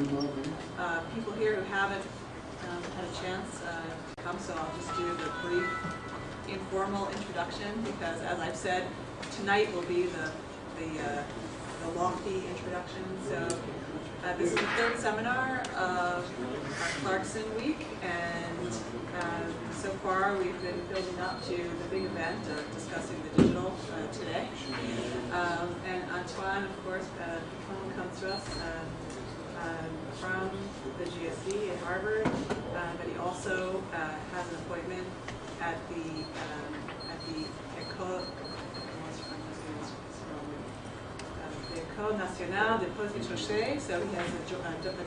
people here who haven't had a chance to come, so I'll just do the brief informal introduction because, as I've said, tonight will be the lofty introduction. So this is the third seminar of our Clarkson week, and so far we've been building up to the big event of discussing the digital today. And Antoine, of course, Picon comes to us from the GSD at Harvard, but he also has an appointment at the Ecole Nationale de Chaussees, so he has a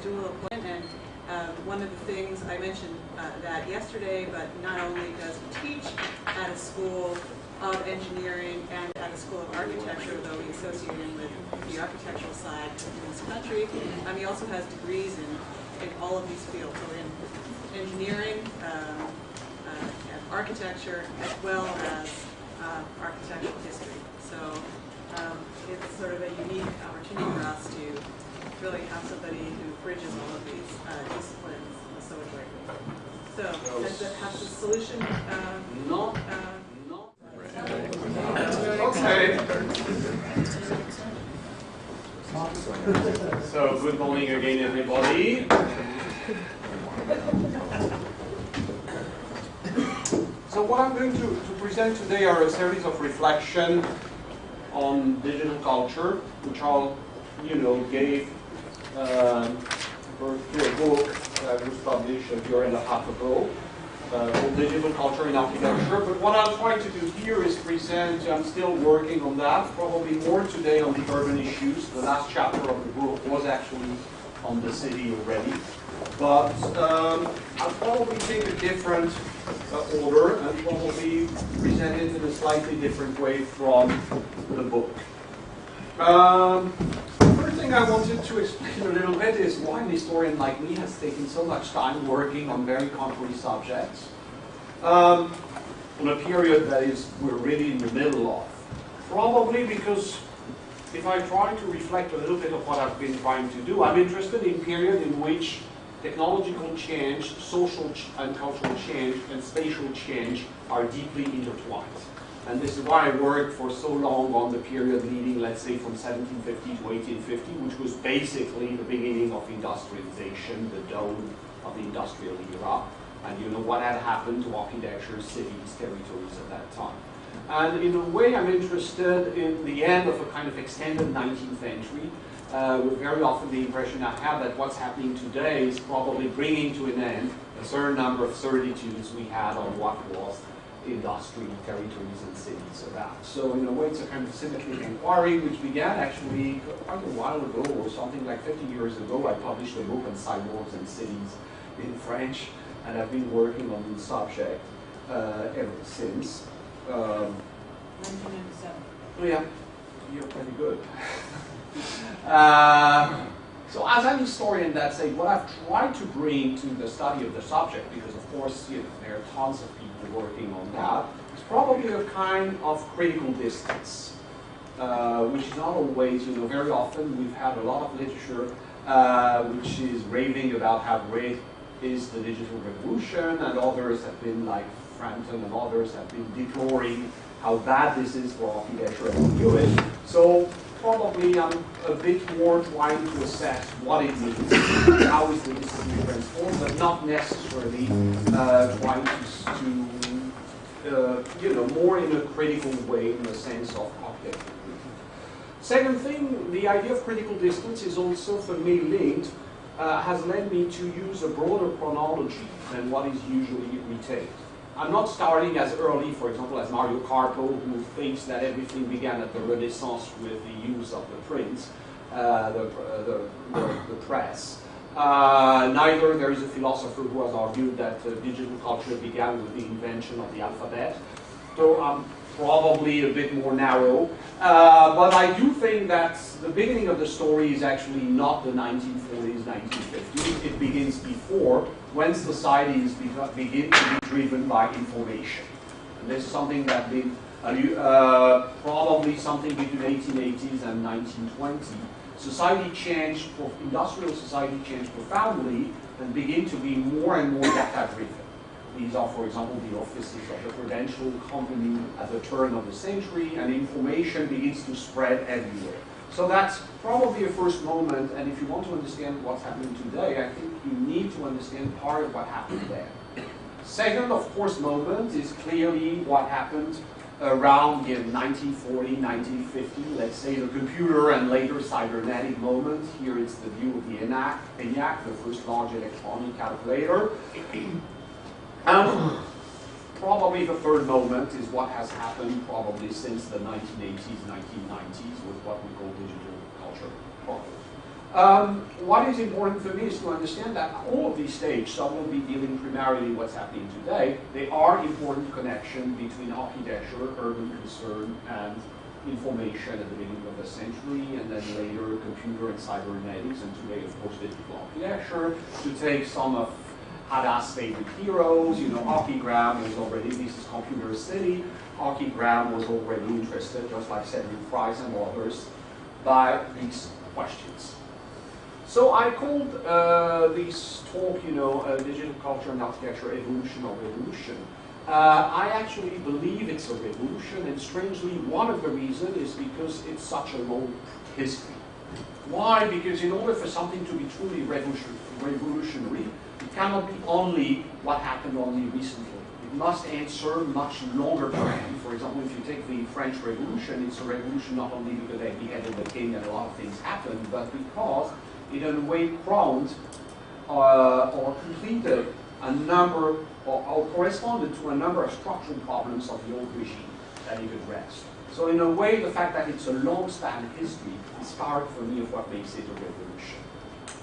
dual appointment. And one of the things I mentioned that yesterday, but not only does he teach at a school of engineering and at a school of architecture, though he's associated with the architectural side in this country, he also has degrees in all of these fields, so in engineering, and architecture, as well as architectural history. So it's sort of a unique opportunity for us to really have somebody who bridges all of these disciplines so adroitly. So, does that have the solution? No. Okay. So, good morning again, everybody. So, what I'm going to present today are a series of reflections on digital culture, which I'll, gave birth to a book that was published a year and a half ago, called Digital Culture in Architecture. But what I'll try to do here is present, I'm still working on that, probably more today on the urban issues. The last chapter of the book was actually on the city already. But I'll probably take a different order and probably present it in a slightly different way from the book. First thing I wanted to explain a little bit is why an historian like me has taken so much time working on very contrary subjects on a period that we're really in the middle of. Probably because if I try to reflect a little bit of what I've been trying to do, I'm interested in period in which technological change, social and cultural change, and spatial change are deeply intertwined. And this is why I worked for so long on the period leading, let's say, from 1750 to 1850, which was basically the beginning of industrialization, the dawn of the industrial era, and what had happened to architecture, cities, territories at that time. And in a way, I'm interested in the end of a kind of extended 19th century, with very often the impression I have that what's happening today is probably bringing to an end a certain number of certitudes we had on what was industry, territories, and cities around. So in a way, it's a kind of symmetric inquiry which began actually quite a while ago, or something like 50 years ago. I published a book on cyborgs and cities in French, and I've been working on the subject ever since. 1997. Oh yeah, you're pretty good. So as an historian, that's what I've tried to bring to the study of the subject, because of course, there are tons of people working on that, it's probably a kind of critical distance, which is not always, very often we've had a lot of literature which is raving about how great is the digital revolution, and others have been, like Frampton and others have been deploring how bad this is for architecture and do it. So probably I'm a bit more trying to assess what it means, how is the discipline transformed, but not necessarily trying to more in a critical way in the sense of architecture. Second thing, the idea of critical distance is also for me linked, has led me to use a broader chronology than what is usually retained. I'm not starting as early, for example, as Mario Carpo, who thinks that everything began at the Renaissance with the use of the print, the press. Neither there is a philosopher who has argued that digital culture began with the invention of the alphabet. So I'm probably a bit more narrow. But I do think that the beginning of the story is actually not the 1940s, 1950s. It begins before, when societies begin to be driven by information. And this is something that been probably something between 1880s and 1920. society changed, industrial society changed profoundly and begin to be more and more data-driven. These are, for example, the offices of the Prudential Company at the turn of the century, and information begins to spread everywhere. So that's probably a first moment, and if you want to understand what's happening today, I think you need to understand part of what happened there. Second, of course, moment is clearly what happened around 1940, 1950, let's say the computer and later cybernetic moment. Here it's the view of the ENIAC, the first large electronic calculator. Probably the third moment is what has happened probably since the 1980s, 1990s with what we call digital culture. What is important for me is to understand that all of these stages, so we'll be dealing primarily with what's happening today, they are important connection between architecture, urban concern, and information at the beginning of the century, and then later computer and cybernetics, and today, of course, digital architecture, to take some of Haddad's favorite heroes, Archigram was already, this is Computer City, Archigram was already interested, just like Cedric Price and others, by these questions. So I called this talk, digital culture and architecture, evolution or revolution. I actually believe it's a revolution, and strangely, one of the reasons is because it's such a long history. Why? Because in order for something to be truly revolutionary, it cannot be only what happened only recently. It must answer much longer term. For example, if you take the French Revolution, it's a revolution not only because they beheaded the king and a lot of things happened, but because it in a way crowned or completed a number, or corresponded to a number of structural problems of the old regime that it addressed. So in a way, the fact that it's a long-span history is part for me of what makes it a revolution.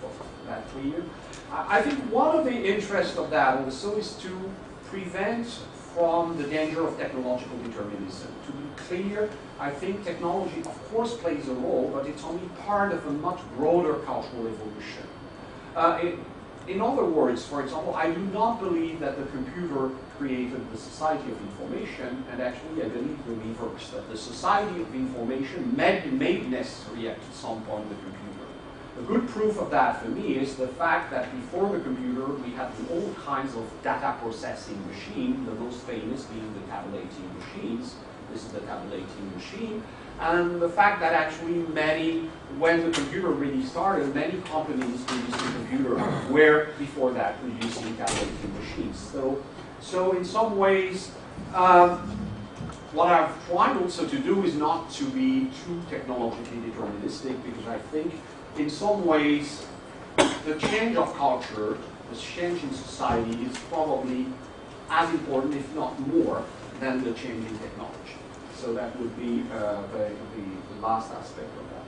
Was that clear? I think one of the interests of that also is to prevent from the danger of technological determinism. To be clear, I think technology, of course, plays a role, but it's only part of a much broader cultural evolution. In other words, for example, I do not believe that the computer created the society of information, and actually I believe the reverse, that the society of information made necessary at some point the computer. A good proof of that for me is the fact that before the computer we had all kinds of data processing machines, the most famous being the tabulating machines. This is the tabulating machine. And the fact that actually when the computer really started, many companies producing computer were before that producing tabulating machines. So in some ways, what I've tried also to do is not to be too technologically deterministic, because I think in some ways the change of culture, the change in society is probably as important, if not more, than the change in technology. So that would be the last aspect of that.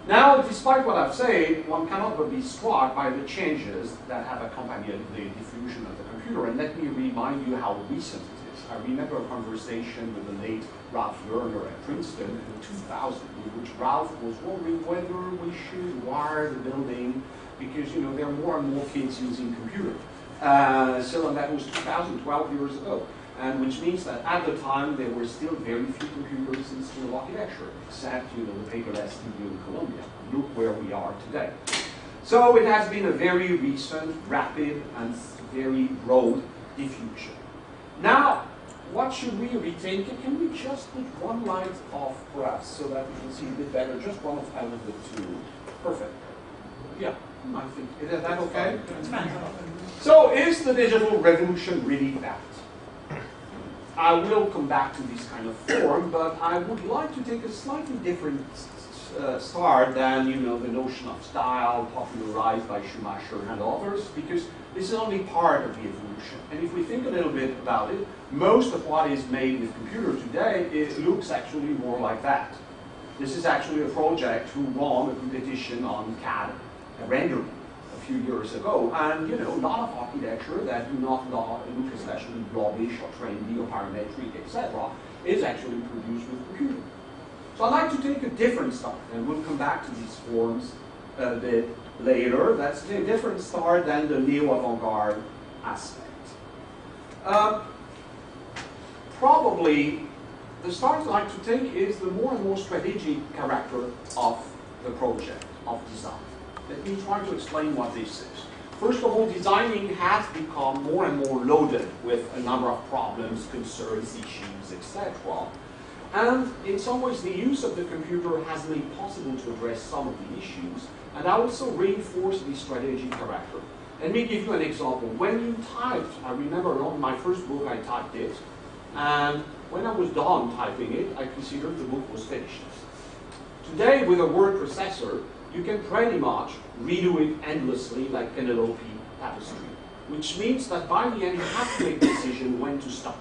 Now, despite what I've said, one cannot but be struck by the changes that have accompanied the diffusion of the computer. And let me remind you how recent it is. I remember a conversation with the late Ralph Lerner at Princeton in 2000, in which Ralph was wondering whether we should wire the building because there are more and more kids using computer. And that was 2012 years ago. And which means that at the time there were still very few computers in school architecture, except the paperless studio in Columbia. Look where we are today. So it has been a very recent, rapid, and very broad diffusion. Now, what should we retain? Can we just put one light off, perhaps, so that we can see a bit better? Just one out of the two. Perfect. Yeah, I think. Is that okay? So is the digital revolution really that? I will come back to this kind of form, but I would like to take a slightly different start than the notion of style popularized by Schumacher and others, because this is only part of the evolution. And if we think a little bit about it, most of what is made with computer today, it looks actually more like that. This is actually a project who won a competition on CAD rendering a few years ago, and a lot of architecture that do not look especially blobbish or trendy or parametric, etc., is actually produced with computer. So I'd like to take a different start, and we'll come back to these forms a bit later. That's a different start than the neo-avant-garde aspect. Probably the start I'd like to take is the more and more strategic character of the project. of design. Let me try to explain what this is. First of all, designing has become more and more loaded with a number of problems, concerns, issues, etc. And in some ways, the use of the computer has made possible to address some of the issues, and also reinforce the strategic character. Let me give you an example. When you typed, I remember on my first book, I typed it, and when I was done typing it, I considered the book was finished. Today, with a word processor, you can pretty much redo it endlessly like Penelope tapestry, which means that by the end you have to make a decision when to stop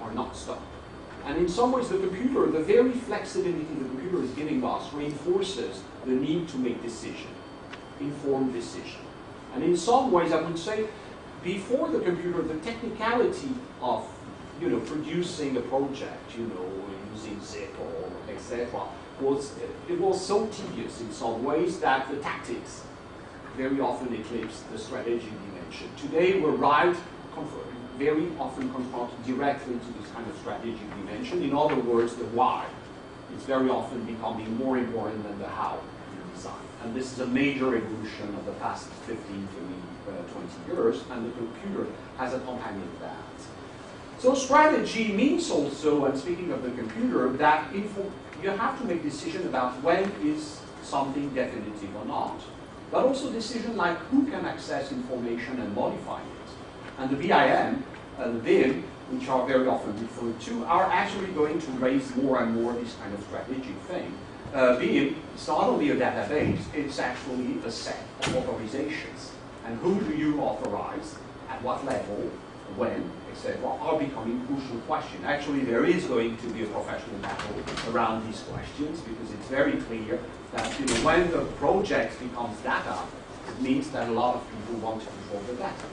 or not stop. And in some ways the computer, the very flexibility the computer is giving us reinforces the need to make decision, informed decision. And in some ways I would say before the computer, the technicality of producing a project, using zip or etc. It was so tedious in some ways that the tactics very often eclipsed the strategic dimension. Today we're very often confronted directly to this kind of strategic dimension. In other words, the why is very often becoming more important than the how in design. And this is a major evolution of the past 15 to 20 years, and the computer has accompanied that. So strategy means also, and speaking of the computer, that you have to make decision about when is something definitive or not, but also decision like who can access information and modify it. And the BIM and the BIM, which are very often referred to, are actually going to raise more and more this kind of strategic thing. BIM is not only a database, it's actually a set of authorizations. And who do you authorize, at what level, when, etc., are becoming crucial questions. Actually, there is going to be a professional battle around these questions because it's very clear that when the project becomes data, it means that a lot of people want to control the data.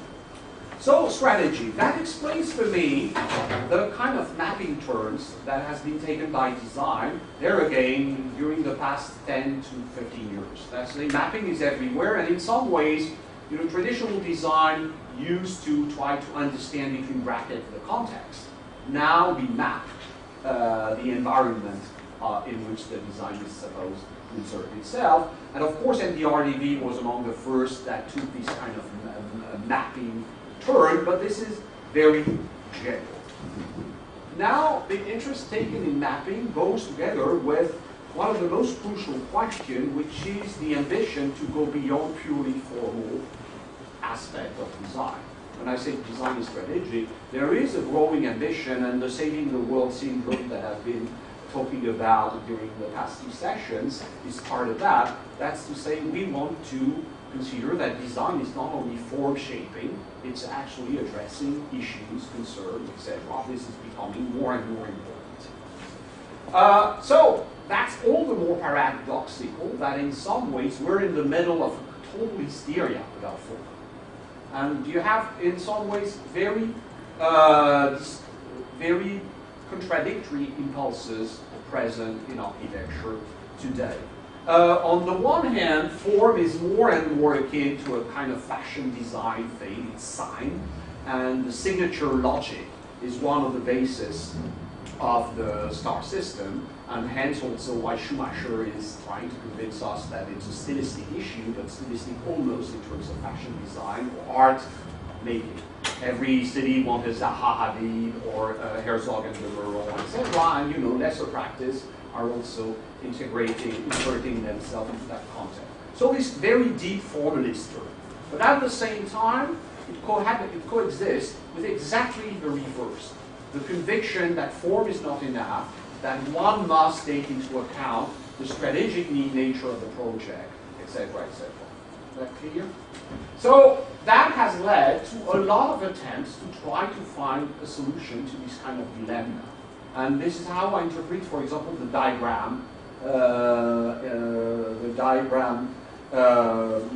So strategy, that explains for me the kind of mapping terms that has been taken by design, there again, during the past 10 to 15 years. That's the mapping is everywhere, and in some ways, traditional design used to try to understand between brackets the context. Now we map the environment in which the design is supposed to insert itself. And of course, NDRDV was among the first that took this kind of mapping turn, but this is very general. Now, the interest taken in mapping goes together with one of the most crucial questions, which is the ambition to go beyond purely formal aspect of design. When I say design is strategic, there is a growing ambition, and the Saving the World syndrome that I've been talking about during the past 2 sessions is part of that. That's to say we want to consider that design is not only form shaping, it's actually addressing issues, concerns, etc. This is becoming more and more important. So that's all the more paradoxical that in some ways we're in the middle of a total hysteria about form. And you have, in some ways, very contradictory impulses present in architecture today. On the one hand, form is more and more akin to a kind of fashion design thing, it's sign, and the signature logic is one of the bases of the star system, and hence also why Schumacher is trying to convince us that it's a stylistic issue, but stylistic almost in terms of fashion design or art making. Every city wanted Zaha Hadid or Herzog and de Meuron, etc., and lesser practice are also inserting themselves into that context. So this very deep formalist term, but at the same time, it coexists with exactly the reverse. The conviction that form is not enough, that one must take into account the strategic nature of the project, etc., etc. Is that clear? So that has led to a lot of attempts to try to find a solution to this kind of dilemma. And this is how I interpret, for example, the diagram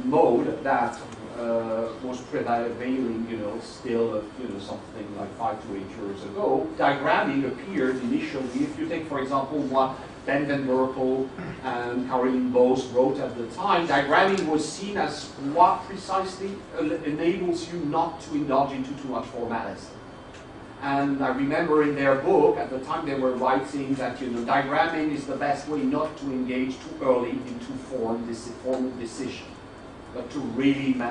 mode that was prevailing, still, something like 5 to 8 years ago. Diagramming appeared initially, if you take, for example, what Ben van Berkel and Caroline Bose wrote at the time, diagramming was seen as what precisely enables you not to indulge into too much formalism. And I remember in their book, at the time they were writing that, you know, diagramming is the best way not to engage too early into formal decision, but to really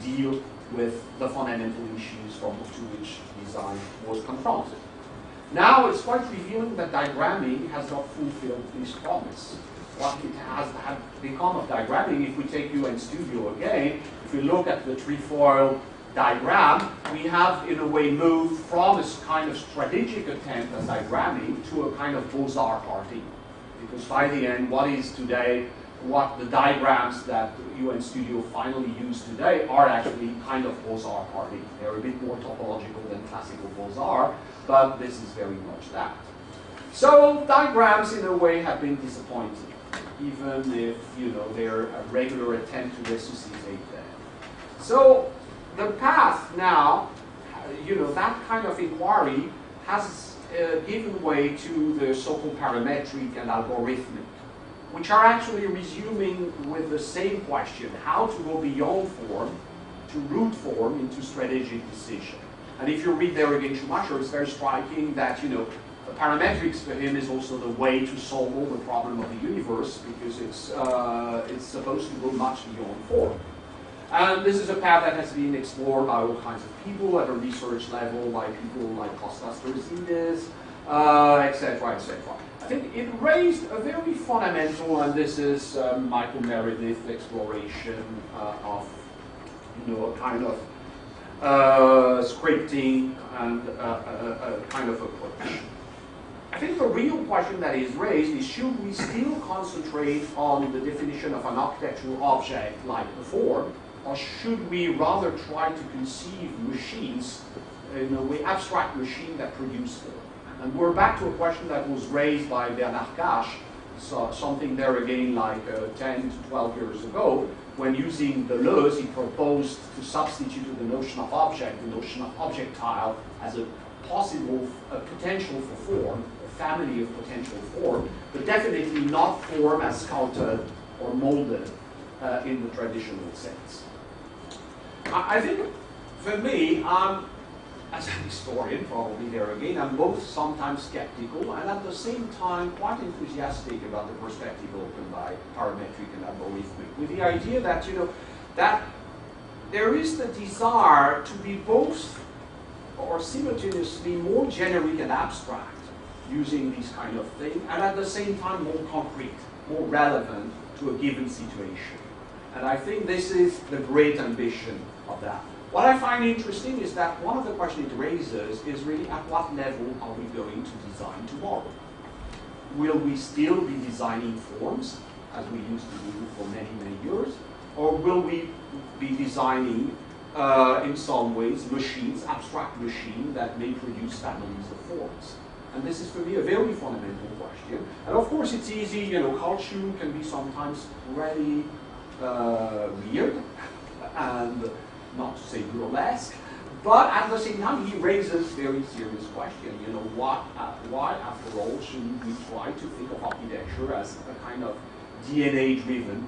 deal with the fundamental issues to which design was confronted. Now it's quite revealing that diagramming has not fulfilled this promise. What it has become of diagramming, if we take UN Studio again, if we look at the trefoil diagram, we have in a way moved from a kind of strategic attempt at diagramming to a kind of Beaux-Arts party. Because by the end, what is today, what the diagrams that UN Studio finally use today are actually kind of Beaux-Arts party. They're a bit more topological than classical Beaux-Arts, but this is very much that. So diagrams in a way have been disappointing, even if, you know, they're a regular attempt to resuscitate them. So the path now, you know, that kind of inquiry has given way to the so-called parametric and algorithmic, which are actually resuming with the same question, how to go beyond form, to root form into strategic decision. And if you read there again Schumacher, it's very striking that, you know, the parametrics for him is also the way to solve all the problem of the universe, because it's supposed to go much beyond form. And this is a path that has been explored by all kinds of people at a research level, by people like Kostas Terzides, etc., etc. I think it raised a very fundamental, and this is Michael Meredith's exploration of, you know, a kind of scripting and a kind of approach. I think the real question that is raised is, should we still concentrate on the definition of an architectural object like the form, or should we rather try to conceive machines, in a way abstract machine that produce form? And we're back to a question that was raised by Bernard Cache, so something there again like 10 to 12 years ago, when using Deleuze, he proposed to substitute the notion of object, the notion of objectile, as a possible potential for form, a family of potential form, but definitely not form as sculpted or molded in the traditional sense. I think, for me, as an historian, probably there again, I'm both sometimes skeptical and at the same time quite enthusiastic about the perspective opened by parametric and algorithmic, with the idea that, you know, that there is the desire to be both or simultaneously more generic and abstract using these kind of things, and at the same time more concrete, more relevant to a given situation. And I think this is the great ambition of that. What I find interesting is that one of the questions it raises is really, at what level are we going to design tomorrow? Will we still be designing forms, as we used to do for many, many years? Or will we be designing, in some ways, machines, abstract machines that may produce families of forms? And this is, for me, a very fundamental question. And of course, it's easy, you know, culture can be sometimes really weird, and not to say burlesque, but at the same time he raises very serious question. You know, why after all shouldn't we try to think of architecture as a kind of DNA-driven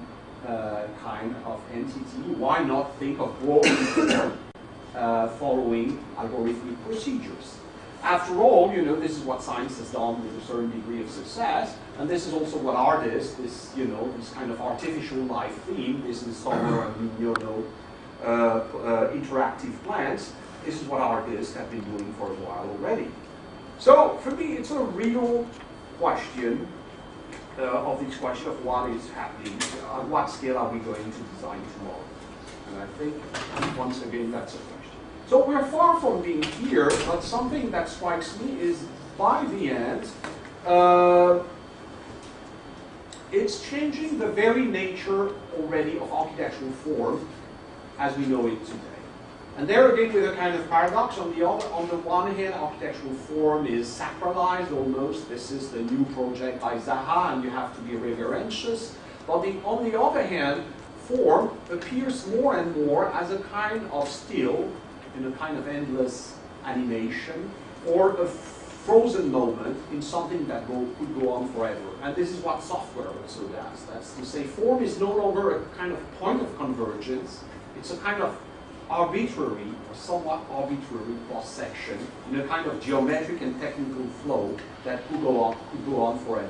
kind of entity? Why not think of growing form following algorithmic procedures? After all, you know, this is what science has done with a certain degree of success, and this is also what artists, this, you know, this kind of artificial life theme, this is somewhere, you know, interactive plants, this is what artists have been doing for a while already. So, for me, it's a real question of this question of what is happening, on what scale are we going to design tomorrow? And I think, once again, that's a question. So we're far from being here, but something that strikes me is, by the end, it's changing the very nature already of architectural form as we know it today. And there again, with a kind of paradox, on the one hand, architectural form is sacralized almost. This is the new project by Zaha, and you have to be reverentious. But on the other hand, form appears more and more as a kind of still, in a kind of endless animation, or a frozen moment in something that could go on forever. And this is what software also does. That's to say, form is no longer a kind of point of convergence. It's a kind of arbitrary or somewhat arbitrary cross-section in a kind of geometric and technical flow that could go on forever.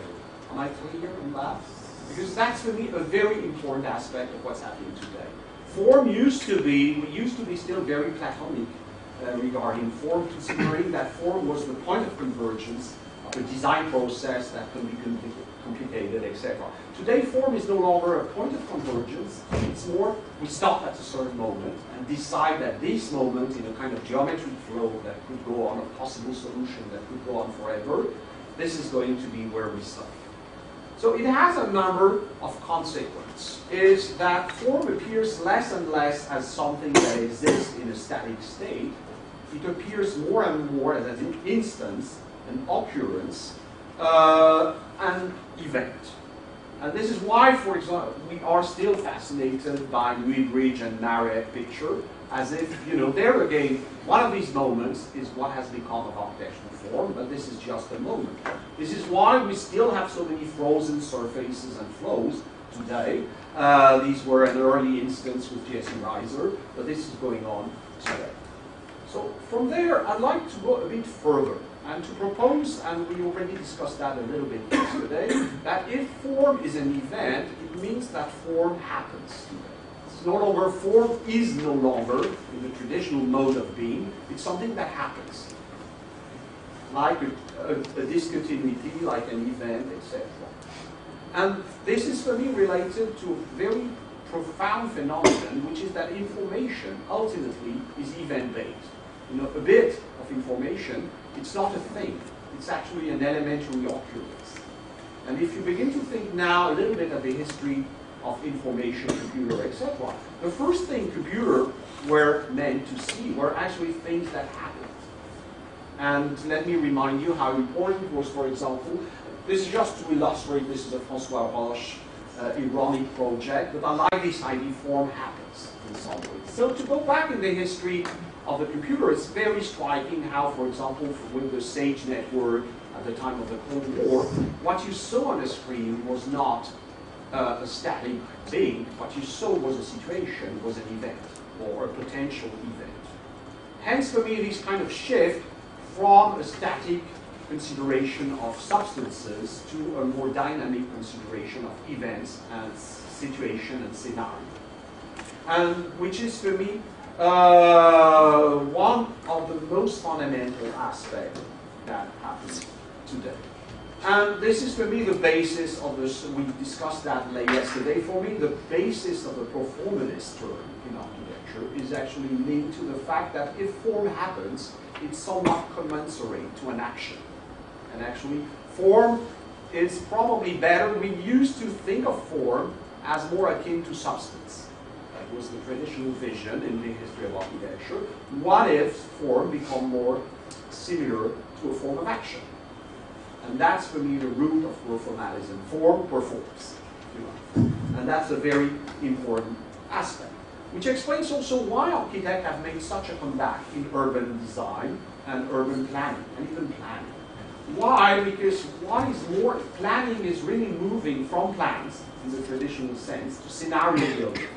Am I clear on that? Because that's for me a very important aspect of what's happening today. Form used to be still very Platonic regarding form, considering that form was the point of convergence of a design process that can be complicated, etc. Today, form is no longer a point of convergence. It's more, we stop at a certain moment and decide that this moment, in a kind of geometric flow that could go on, a possible solution that could go on forever, this is going to be where we stop. So it has a number of consequences. Is that form appears less and less as something that exists in a static state. It appears more and more as an instance, an occurrence, an event. And this is why, for example, we are still fascinated by Louis Bridge and Marais picture, as if, there again, one of these moments is what has become of architectural form, but this is just a moment. This is why we still have so many frozen surfaces and flows today. These were an early instance with Jesse Reiser, but this is going on today. So from there, I'd like to go a bit further and to propose, and we already discussed that a little bit yesterday, that if form is an event, it means that form happens today. It's no longer, form is no longer, in the traditional mode of being, it's something that happens. Like a discontinuity, like an event, etc. And this is for me related to a very profound phenomenon, which is that information ultimately is event-based. A bit of information, it's not a thing. It's actually an elementary occurrence. And if you begin to think now a little bit of the history of information, computer, etc., the first thing computers were meant to see were actually things that happened. And let me remind you how important it was, for example, this is just to illustrate, this is a François Roche ironic project, but I like this idea form happens in some way. So to go back in the history of the computer, it's very striking how, for example, with the SAGE network at the time of the Cold War, what you saw on the screen was not a static thing. What you saw was a situation, was an event, or a potential event. Hence, for me, this kind of shift from a static consideration of substances to a more dynamic consideration of events and situation and scenario. And which is, for me, one of the most fundamental aspects that happens today. And this is, for me, the basis of this. We discussed that yesterday. For me, the basis of the performative term in architecture is actually linked to the fact that if form happens, it's somewhat commensurate to an action. And actually, form is probably better. We used to think of form as more akin to substance. That was the traditional vision in the history of architecture. What if form become more similar to a form of action? And that's, for me, the root of performatism. Form performs. And that's a very important aspect. Which explains also why architects have made such a comeback in urban design and urban planning, and even planning. Why? Because what is more, planning is really moving from plans, in the traditional sense, to scenario building.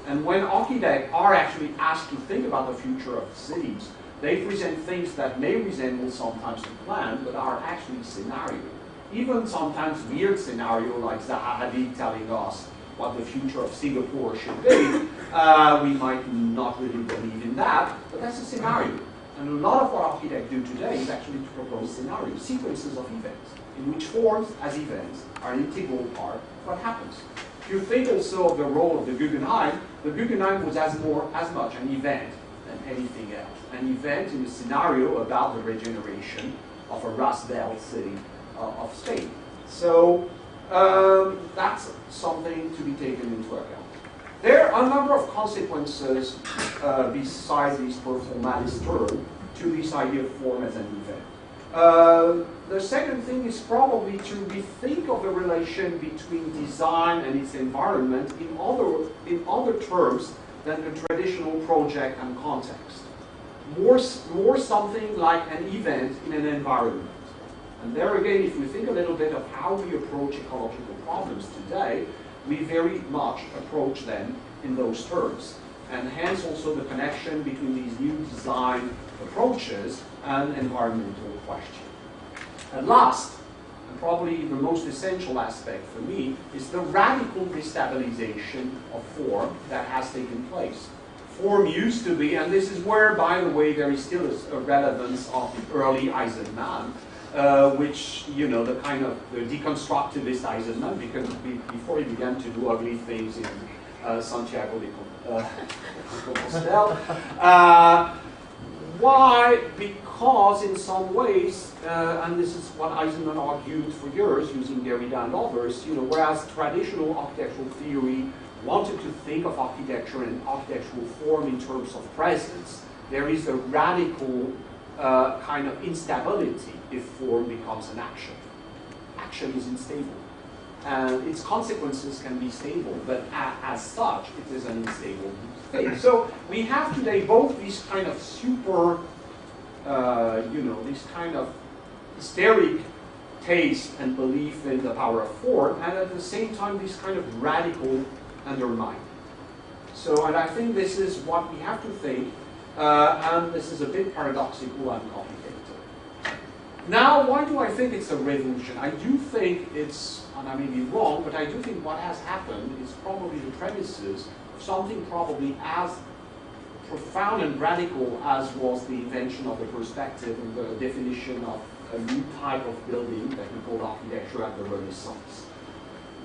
And when architects are actually asked to think about the future of cities, they present things that may resemble sometimes a plan, but are actually scenario. Even sometimes weird scenario, like Zaha Hadid telling us what the future of Singapore should be. We might not really believe in that, but that's a scenario. And a lot of what architects do today is actually to propose scenarios, sequences of events, in which forms as events are an integral part of what happens. If you think also of the role of the Guggenheim was as much an event than anything else. An event in a scenario about the regeneration of a Rust Belt city of Spain. So that's something to be taken into account. There are a number of consequences besides this performalis term to this idea of form as an event. The second thing is probably to rethink of the relation between design and its environment in other terms than the traditional project and context. More something like an event in an environment. And there again, if we think a little bit of how we approach ecological problems today, we very much approach them in those terms. and hence also the connection between these new design approaches and environmental question. And last, and probably the most essential aspect for me, is the radical destabilization of form that has taken place. Form used to be, and this is where, by the way, there is still a relevance of the early Eisenman, which, you know, the kind of the deconstructivist Eisenman, because before he began to do ugly things in Santiago de Compostela. Why? Because in some ways, and this is what Eisenman argued for years using Derrida and others, you know, whereas traditional architectural theory wanted to think of architecture and architectural form in terms of presence, there is a radical kind of instability if form becomes an action. Action is unstable. And its consequences can be stable, but as such, it is an unstable thing. So we have today both these kind of super, you know, this kind of hysteric taste and belief in the power of form, and at the same time, this kind of radical undermining. So, and I think this is what we have to think, and this is a bit paradoxical and complicated. Now, why do I think it's a revolution? I do think it's, and I may be wrong, but I do think what has happened is probably the premises of something probably as profound and radical as was the invention of the perspective and the definition of a new type of building that we call architecture at the Renaissance.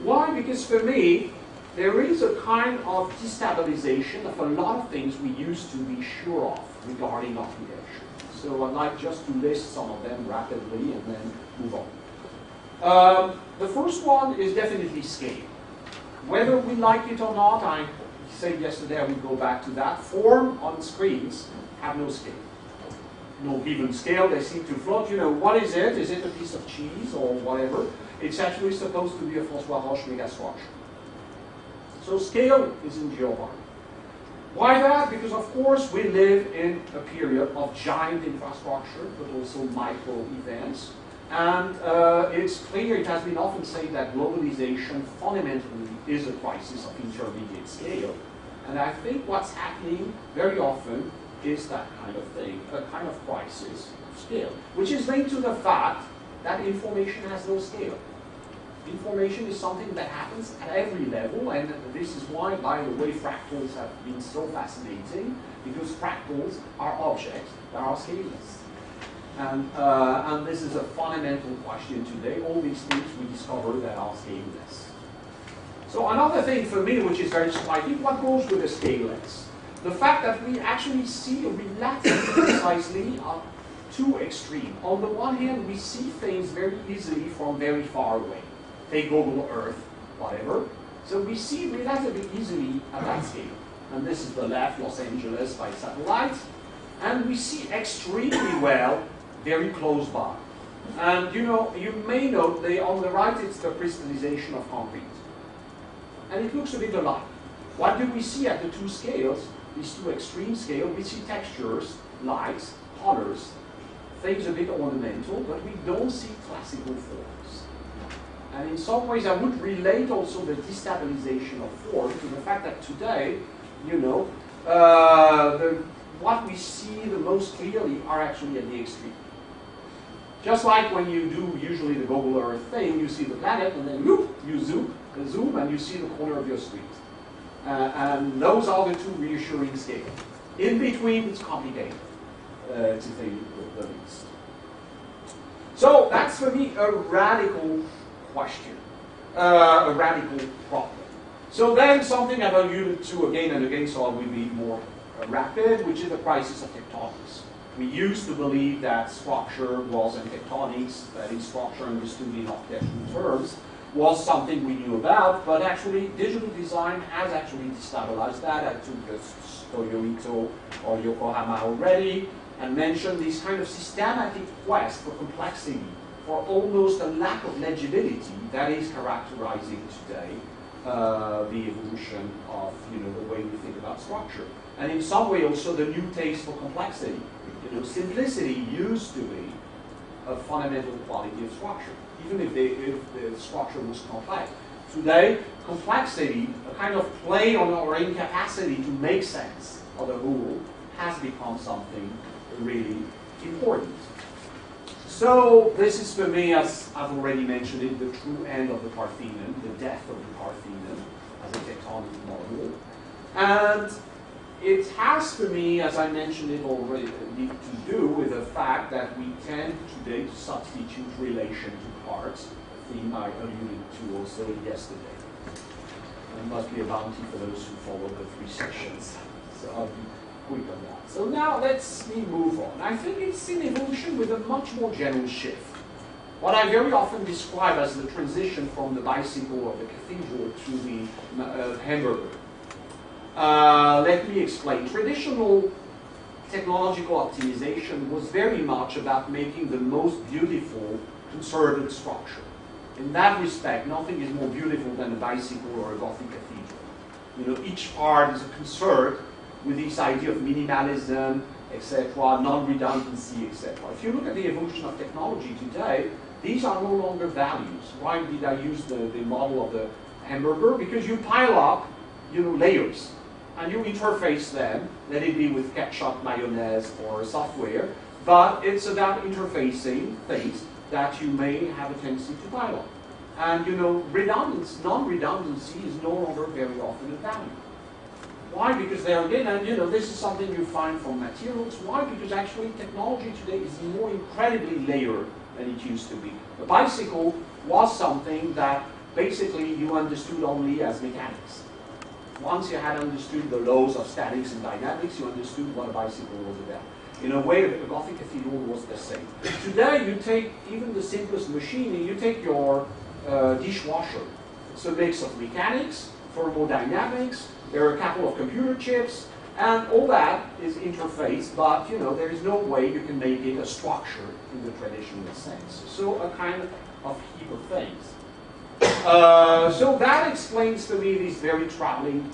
Why? Because for me, there is a kind of destabilization of a lot of things we used to be sure of regarding architecture. So I'd like just to list some of them rapidly and then move on. The first one is definitely scale. Whether we like it or not, I said yesterday I will go back to that. Form on screens have no scale. No given scale, they seem to float. You know, what is it? Is it a piece of cheese or whatever? It's actually supposed to be a François Roche megastructure. So scale is in Giovanni. Why that? Because of course we live in a period of giant infrastructure, but also micro events. And it's clear, it has been often said that globalization fundamentally is a crisis of intermediate scale. And I think what's happening very often is that kind of thing, a kind of crisis of scale, which is linked to the fact that information has no scale. Information is something that happens at every level, and this is why, by the way, fractals have been so fascinating, because fractals are objects that are scaleless. And this is a fundamental question today. All these things we discover that are scaleless. So another thing for me, which is very striking, what goes with the scaleless? The fact that we actually see relatively precisely two extremes. On the one hand, we see things very easily from very far away. Take Google Earth, whatever. So we see relatively easily at that scale. And this is the left, Los Angeles by satellite. And we see extremely well very close by. And you know, you may note on the right it's the crystallization of concrete. And it looks a bit alike. What do we see at the two scales, these two extreme scales? We see textures, lights, colors, things a bit ornamental, but we don't see classical forms. And in some ways I would relate also the destabilization of form to the fact that today, you know, what we see the most clearly are actually at the extreme. Just like when you do usually the Google Earth thing, you see the planet and then whoop, you zoom and you see the corner of your street. And those are the two reassuring scales. In between, it's complicated, to say the least. So that's for me a radical question, a radical problem. So then something I've alluded to again and again, so I will be more rapid, which is the crisis of tectonics. We used to believe that structure was, and tectonics, that is structure understood in architectural terms, was something we knew about, but actually digital design has actually destabilized that. I took Toyo or Yokohama already, and mentioned this kind of systematic quest for complexity, for almost a lack of legibility that is characterizing today the evolution of the way we think about structure. And in some way also the new taste for complexity. Simplicity used to be a fundamental quality of structure, even if the structure was complex. Today, complexity, a kind of play on our incapacity to make sense of the whole, has become something really important. So this is for me, as I've already mentioned it, the true end of the Parthenon, the death of the Parthenon as a tectonic model. And it has for me, as I mentioned it already, to do with the fact that we tend today to substitute relation to parts, a theme I alluded to also yesterday. There must be a bounty for those who follow the 3 sessions. So I'll be quick on that. So now let's move on. I think it's an evolution with a much more general shift. What I very often describe as the transition from the bicycle or the cathedral to the hamburger. Let me explain. Traditional technological optimization was very much about making the most beautiful conserved structure. In that respect, nothing is more beautiful than a bicycle or a Gothic cathedral. You know, each part is a concert with this idea of minimalism, etc., non-redundancy, etc. If you look at the evolution of technology today, these are no longer values. Why did I use the model of the hamburger? Because you pile up, you know, layers, and you interface them, let it be with ketchup, mayonnaise, or software, but it's about interfacing things that you may have a tendency to pile up. And, you know, non-redundancy is no longer very often a value. Why? Because there again, and you know, this is something you find from materials. Why? Because actually technology today is more incredibly layered than it used to be. The bicycle was something that basically you understood only as mechanics. Once you had understood the laws of statics and dynamics, you understood what a bicycle was about. In a way, the Gothic cathedral was the same. Today, you take even the simplest machine, and you take your dishwasher. It's a mix of mechanics, thermodynamics, there are a couple of computer chips, and all that is interfaced, but you know, there is no way you can make it a structure in the traditional sense. So a kind of heap of things. So that explains to me this very troubling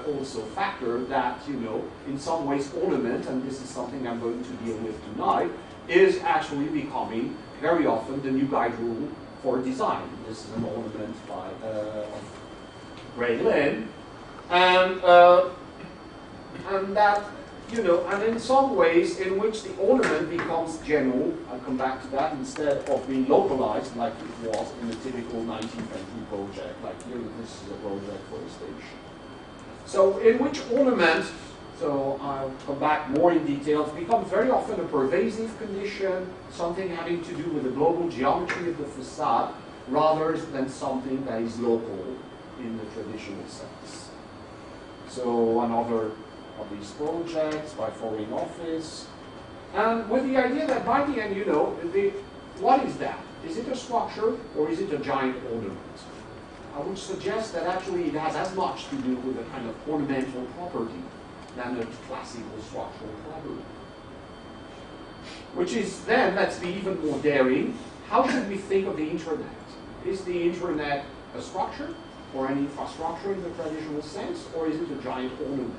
also factor that, you know, in some ways ornament, and this is something I'm going to deal with tonight, is actually becoming very often the new guide rule for design. This is an ornament by Ray Lynn. And that, you know, and in some ways in which the ornament becomes general, I'll come back to that, instead of being localized like it was in the typical 19th century project, like here, this is a project for a station. So in which ornament, so I'll come back more in detail, it becomes very often a pervasive condition, something having to do with the global geometry of the facade, rather than something that is local in the traditional sense. So another of these projects by Foreign Office, and with the idea that by the end, you know, what is that? Is it a structure or is it a giant ornament? I would suggest that actually it has as much to do with a kind of ornamental property than a classical structural property. Which is then, let's be even more daring, how should we think of the internet? Is the internet a structure or an infrastructure in the traditional sense, or is it a giant ornament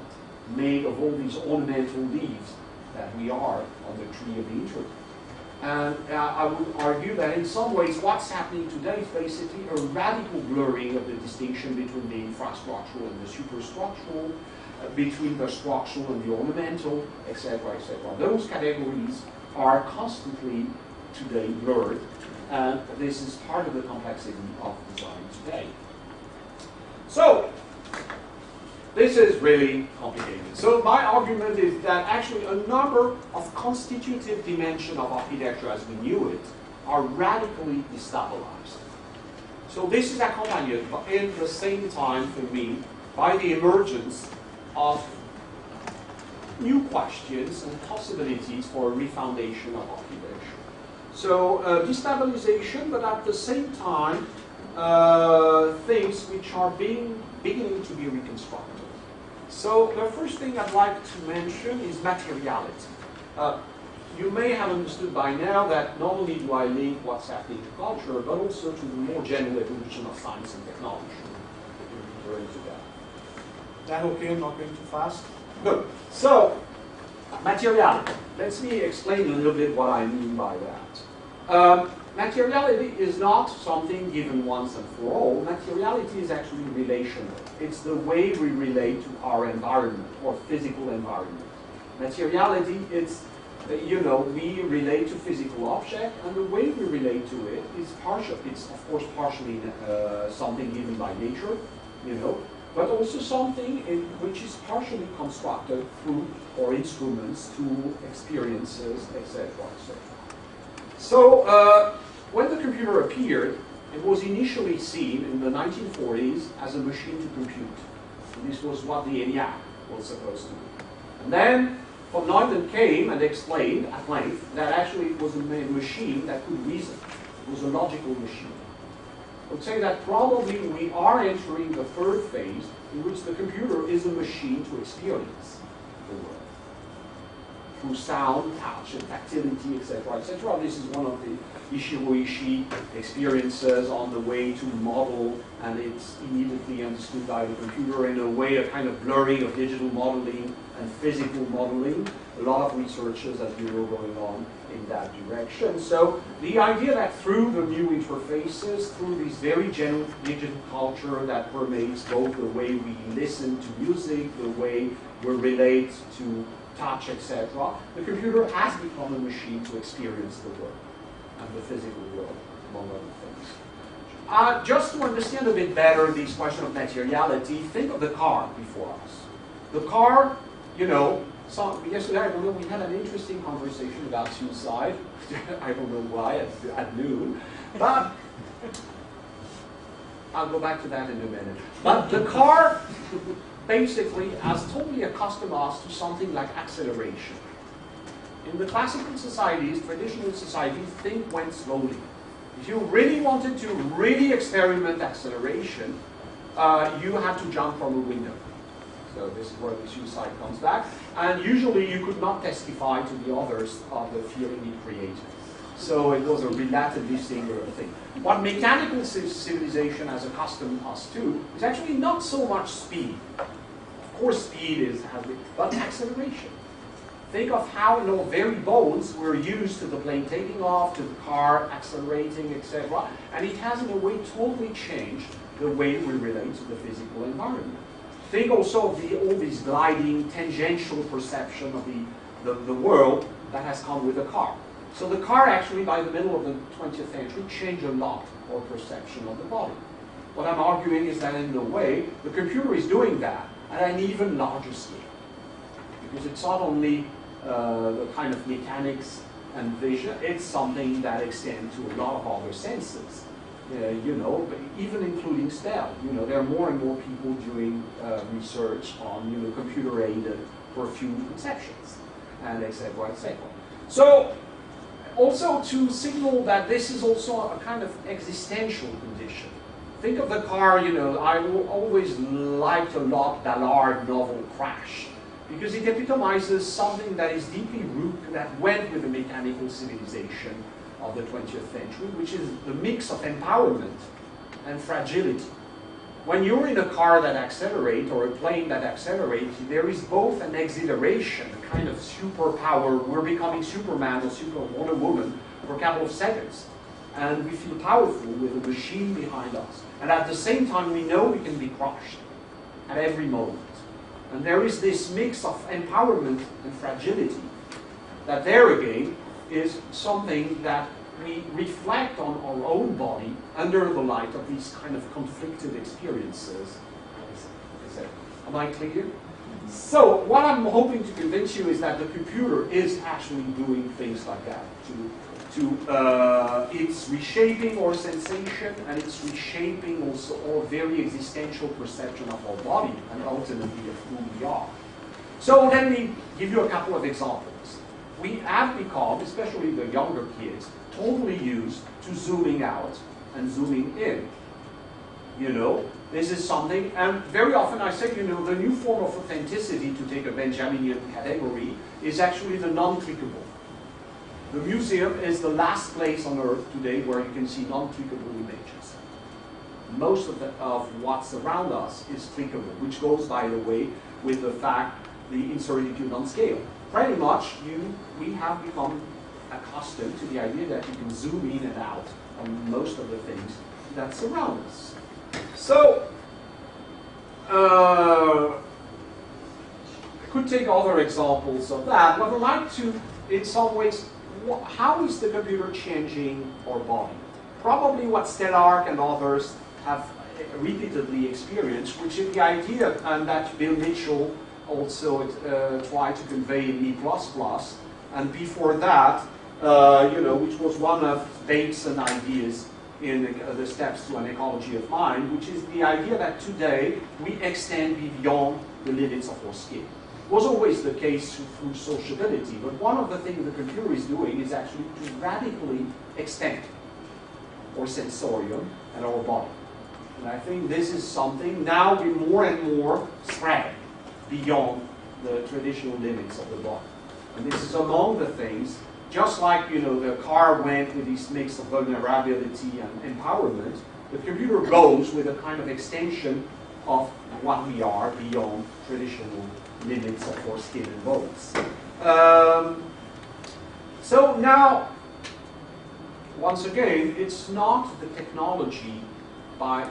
made of all these ornamental leaves that we are on the tree of the internet? And I would argue that in some ways what's happening today is basically a radical blurring of the distinction between the infrastructural and the superstructural, between the structural and the ornamental, etc., etc. Those categories are constantly today blurred, and this is part of the complexity of design today. So, this is really complicated. So my argument is that actually a number of constitutive dimensions of architecture as we knew it are radically destabilized. So this is accompanied in the same time for me by the emergence of new questions and possibilities for a refoundation of architecture. So destabilization, but at the same time things which are beginning to be reconstructed. So the first thing I'd like to mention is materiality. You may have understood by now that not only do I link what's happening to culture, but also to the more general evolution of science and technology. Referring to that. Is that okay? I'm not going too fast? Good. So, materiality. Let me explain a little bit what I mean by that. materiality is not something given once and for all. Materiality is actually relational. It's the way we relate to our environment or physical environment. Materiality, it's, you know, we relate to physical object, and the way we relate to it is partial. It's, of course, partially something given by nature, you know, but also something which is partially constructed through our instruments, through experiences, etc., etc. So, when the computer appeared, it was initially seen in the 1940s as a machine to compute. And this was what the ENIAC was supposed to be. And then von Neumann came and explained at length that actually it was a machine that could reason. It was a logical machine. I would say that probably we are entering the third phase in which the computer is a machine to experience the world. Through sound, touch, and tactility, etc., etc. This is one of the Ishii experiences on the way to model, and it's immediately understood by the computer in a way, a kind of blurring of digital modeling and physical modeling. A lot of researches, as you know, going on in that direction. So the idea that through the new interfaces, through this very general digital culture that permeates both the way we listen to music, the way we relate to touch, etc., the computer has become a machine to experience the world and the physical world, among other things. Just to understand a bit better this question of materiality, think of the car before us. The car, you know, yesterday, I remember we had an interesting conversation about suicide. I don't know why, at noon. But I'll go back to that in a minute. But the car basically has totally accustomed us to something like acceleration. In the classical societies, traditional societies, things went slowly. If you really wanted to really experiment acceleration, you had to jump from a window. So this is where the suicide comes back. And usually you could not testify to the others of the feeling it created. So it was a relatively singular thing. What mechanical civilization has accustomed us to is actually not so much speed. Of course, speed but acceleration. Think of how in our very bones we're used to the plane taking off, to the car accelerating, etc. And it has in a way totally changed the way we relate to the physical environment. Think also of all this gliding, tangential perception of the world that has come with the car. So the car actually, by the middle of the 20th century, changed a lot our perception of the body. What I'm arguing is that in a way, the computer is doing that at an even larger scale. Because it's not only the kind of mechanics and vision, it's something that extends to a lot of other senses. You know, but even including STEM. You know, there are more and more people doing research on, you know, computer-aided perfume conceptions, and etc., etc. So, also to signal that this is also a kind of existential condition. Think of the car, you know, I always liked a lot Ballard novel Crash, because it epitomizes something that is deeply rooted, that went with the mechanical civilization of the 20th century, which is the mix of empowerment and fragility. When you're in a car that accelerates or a plane that accelerates, there is both an exhilaration, a kind of superpower. We're becoming Superman or Wonder Woman for a couple of seconds. And we feel powerful with a machine behind us. And at the same time, we know we can be crushed at every moment. And there is this mix of empowerment and fragility that there again is something that we reflect on our own body under the light of these kind of conflicted experiences. Am I clear? So what I'm hoping to convince you is that the computer is actually doing things like that. It's reshaping our sensation, and it's reshaping also our very existential perception of our body and ultimately of who we are. So let me give you a couple of examples. We have become, especially the younger kids, totally used to zooming out and zooming in. You know, this is something, and very often I say, you know, the new form of authenticity, to take a Benjaminian category, is actually the non-clickable. The museum is the last place on earth today where you can see non-clickable images. Most of what's around us is clickable, which goes, by the way, with the fact the incertitude on scale. Pretty much, we have become accustomed to the idea that you can zoom in and out on most of the things that surround us. So, I could take other examples of that, but I'd like to, in some ways, how is the computer changing our body? Probably what Stellark and others have repeatedly experienced, which is the idea, and that Bill Mitchell also tried to convey in E++, and before that, which was one of Bateson's ideas in the Steps to an Ecology of Mind, which is the idea that today we extend beyond the limits of our skin. It was always the case through sociability, but one of the things the computer is doing is actually to radically extend our sensorium and our body. And I think this is something now we more and more spread beyond the traditional limits of the body. And this is among the things, just like the car went with this mix of vulnerability and empowerment, the computer goes with a kind of extension of what we are beyond traditional limits of our skin and bones. So now, once again, it's not the technology by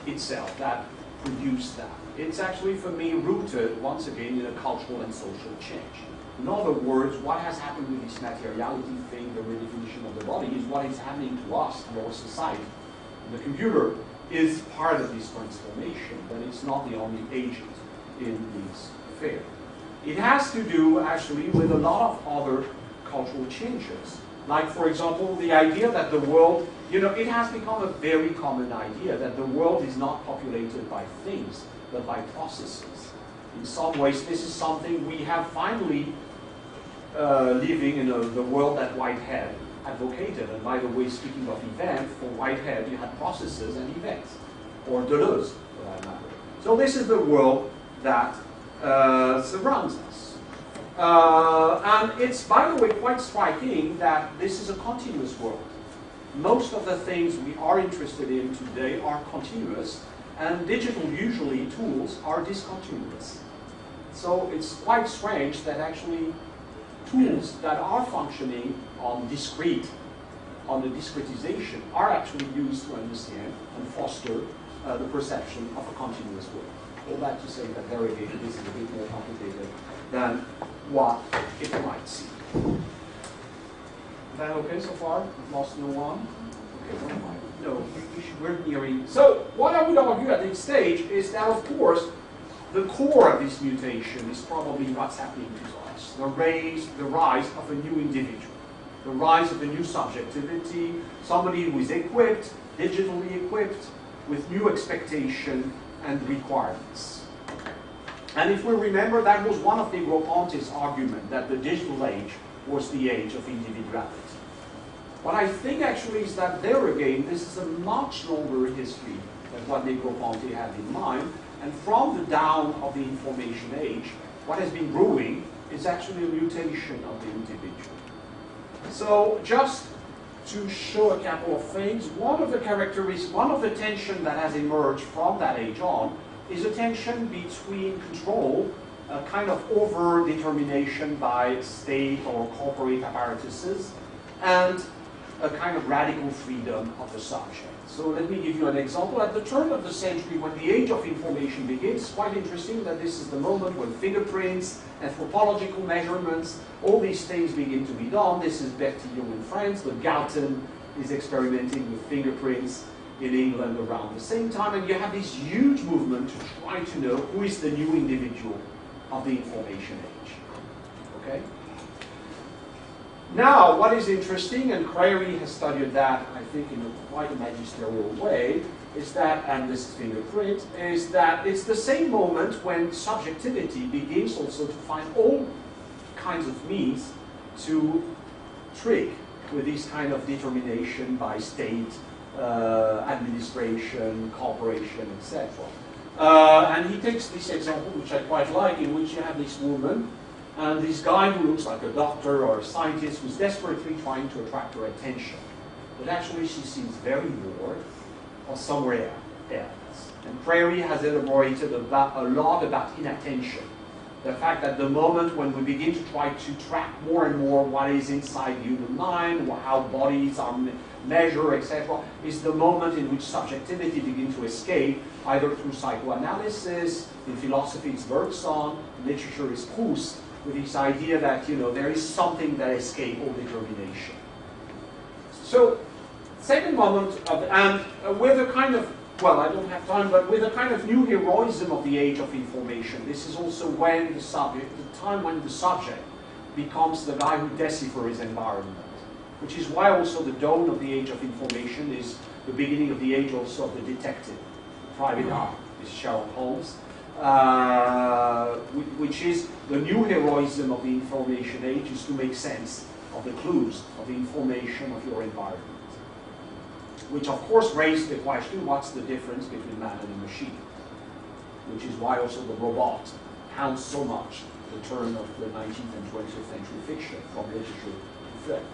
itself that produced that. It's actually, for me, rooted, once again, in a cultural and social change. In other words, what has happened with this materiality thing, the redefinition of the body, is what is happening to us, to our society. And the computer is part of this transformation, but it's not the only agent in this affair. It has to do, actually, with a lot of other cultural changes. Like, for example, the idea that the world, it has become a very common idea that the world is not populated by things, but by processes. In some ways, this is something we have finally living in the world that Whitehead advocated. And by the way, speaking of event, for Whitehead, you had processes and events, or Deleuze, for that matter. So this is the world that surrounds us. And it's, by the way, quite striking that this is a continuous world. Most of the things we are interested in today are continuous, and digital, usually, tools are discontinuous. So it's quite strange that actually tools that are functioning on the discretization, are actually used to understand and foster the perception of a continuous world. All that to say that there again, this is a bit more complicated than what it might seem. Is that okay so far? Lost no one? Okay, what am I? No, we're nearing. So what I would argue at this stage is that, of course, the core of this mutation is probably what's happening to us. The rise of a new individual. The rise of a new subjectivity, somebody who is equipped, digitally equipped, with new expectation and requirements. And if we remember, that was one of Negroponte's arguments, that the digital age was the age of individuality. What I think actually is that there again, this is a much longer history than what Negroponte had in mind. And from the dawn of the information age, what has been brewing is actually a mutation of the individual. So just to show a couple of things, one of the tension that has emerged from that age on is a tension between control, a kind of over-determination by state or corporate apparatuses, and a kind of radical freedom of the subject. So let me give you an example. At the turn of the century, when the age of information begins, it's quite interesting that this is the moment when fingerprints, anthropological measurements, all these things begin to be done. This is Bertillon in France, but Galton is experimenting with fingerprints in England around the same time, and you have this huge movement to try to know who is the new individual of the information age. Okay? Now, what is interesting, and Crary has studied that, I think, in quite a magisterial way, is that, and this is fingerprint, is that it's the same moment when subjectivity begins also to find all kinds of means to trick with this kind of determination by state, administration, corporation, etc. And he takes this example, which I quite like, in which you have this woman and this guy who looks like a doctor or a scientist who's desperately trying to attract her attention. But actually she seems very bored or somewhere else. And Crary has elaborated a lot about inattention The fact that the moment when we begin to try to track more and more what is inside the human mind, how bodies are measured, etc., is the moment in which subjectivity begins to escape, either through psychoanalysis, in philosophy it's Bergson, in literature is Proust, with this idea that there is something that escapes all determination. So, second moment, with a kind of, well, I don't have time, but with a kind of new heroism of the age of information. This is also when the time when the subject becomes the guy who deciphers his environment, which is why also the dawn of the age of information is the beginning of the age also of the detective, private eye, is Sherlock Holmes, which is the new heroism of the information age, is to make sense of the clues of the information of your environment. Which of course raised the question, what's the difference between man and a machine? Which is why also the robot counts so much the turn of the 19th and 20th century fiction, from literature to film.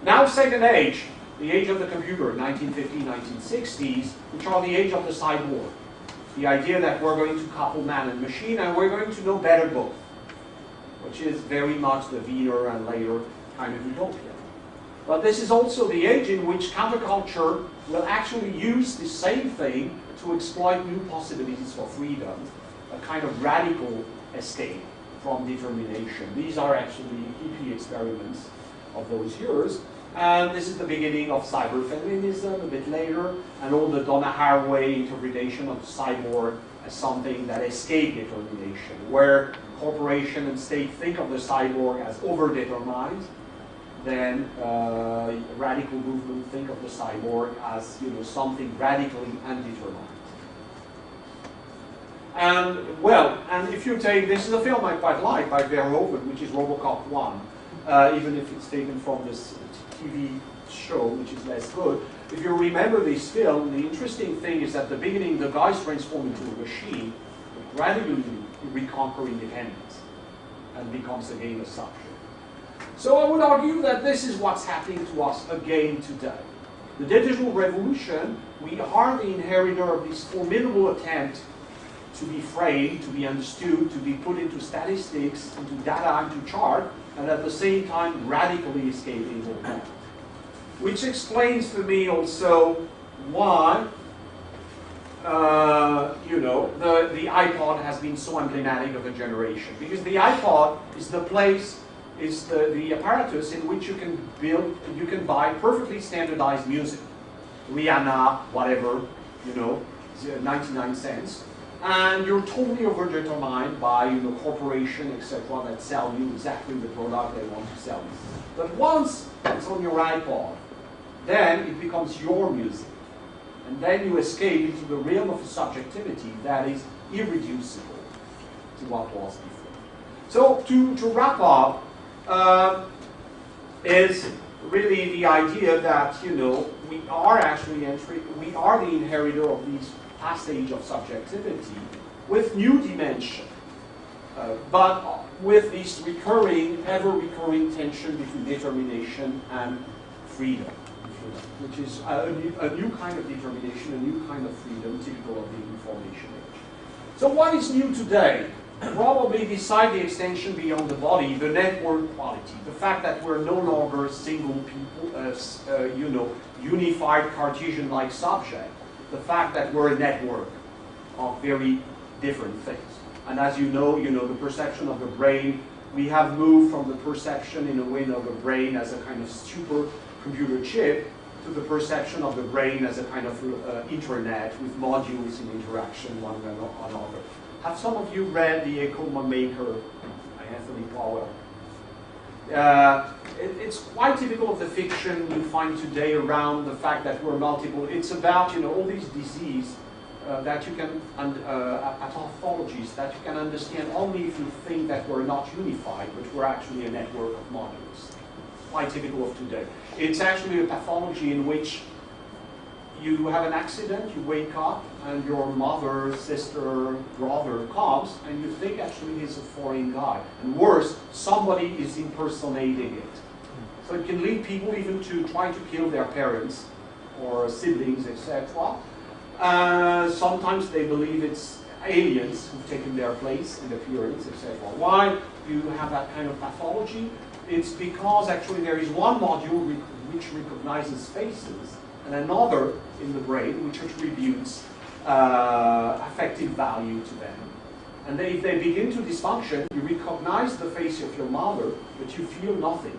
Now second age, the age of the computer, 1950s, 1960s, which are the age of the cyborg. The idea that we're going to couple man and machine, and we're going to know better both, which is very much the Wiener and later kind of utopia. But this is also the age in which counterculture will actually use the same thing to exploit new possibilities for freedom, a kind of radical escape from determination. These are actually hippie experiments of those years. And this is the beginning of cyberfeminism a bit later, and all the Donna Haraway interpretation of the cyborg as something that escapes determination, where corporation and state think of the cyborg as over-determined. Then radical movement think of the cyborg as something radically undetermined. And well, and if you take, this is a film I quite like by Verhoeven, which is RoboCop 1, even if it's taken from this TV show, which is less good. If you remember this film, the interesting thing is at the beginning the guy's transformed into a machine, but gradually reconquer independence and becomes again a subject. So I would argue that this is what's happening to us again today. The digital revolution, we are the inheritor of this formidable attempt to be framed, to be understood, to be put into statistics, into data, into chart, and at the same time radically escaping all that. Which explains for me also why the iPod has been so emblematic of a generation. Because the iPod is the place, is the apparatus in which you can buy perfectly standardized music. Rihanna, whatever, 99 cents. And you're totally over-determined by corporation, etc., that sell you exactly the product they want to sell you. But once it's on your iPod, then it becomes your music. And then you escape into the realm of subjectivity that is irreducible to what was before. So to wrap up, is really the idea that we are actually we are the inheritor of these past age of subjectivity with new dimension, but with this ever-recurring tension between determination and freedom, which is a new kind of determination, a new kind of freedom typical of the information age. So what is new today? Probably beside the extension beyond the body, the network quality, the fact that we're no longer single people, unified Cartesian-like subject, the fact that we're a network of very different things. And as you know, the perception of the brain, we have moved from the perception in a way of the brain as a kind of super computer chip to the perception of the brain as a kind of internet with modules in interaction one with another. Have some of you read The Ecole Maker by Anthony Powell? It's quite typical of the fiction you find today around the fact that we're multiple. It's about all these diseases that you can, pathologies that you can understand only if you think that we're not unified, but we're actually a network of modules. Quite typical of today. It's actually a pathology in which you have an accident, you wake up, and your mother, sister, brother comes, and you think actually he's a foreign guy. And worse, somebody is impersonating it. So it can lead people even to try to kill their parents or siblings, etc. Sometimes they believe it's, aliens who've taken their place in the periods, etc. Why do you have that kind of pathology? It's because actually there is one module which recognizes faces and another in the brain which attributes affective value to them. And then if they begin to dysfunction, you recognize the face of your mother, but you feel nothing.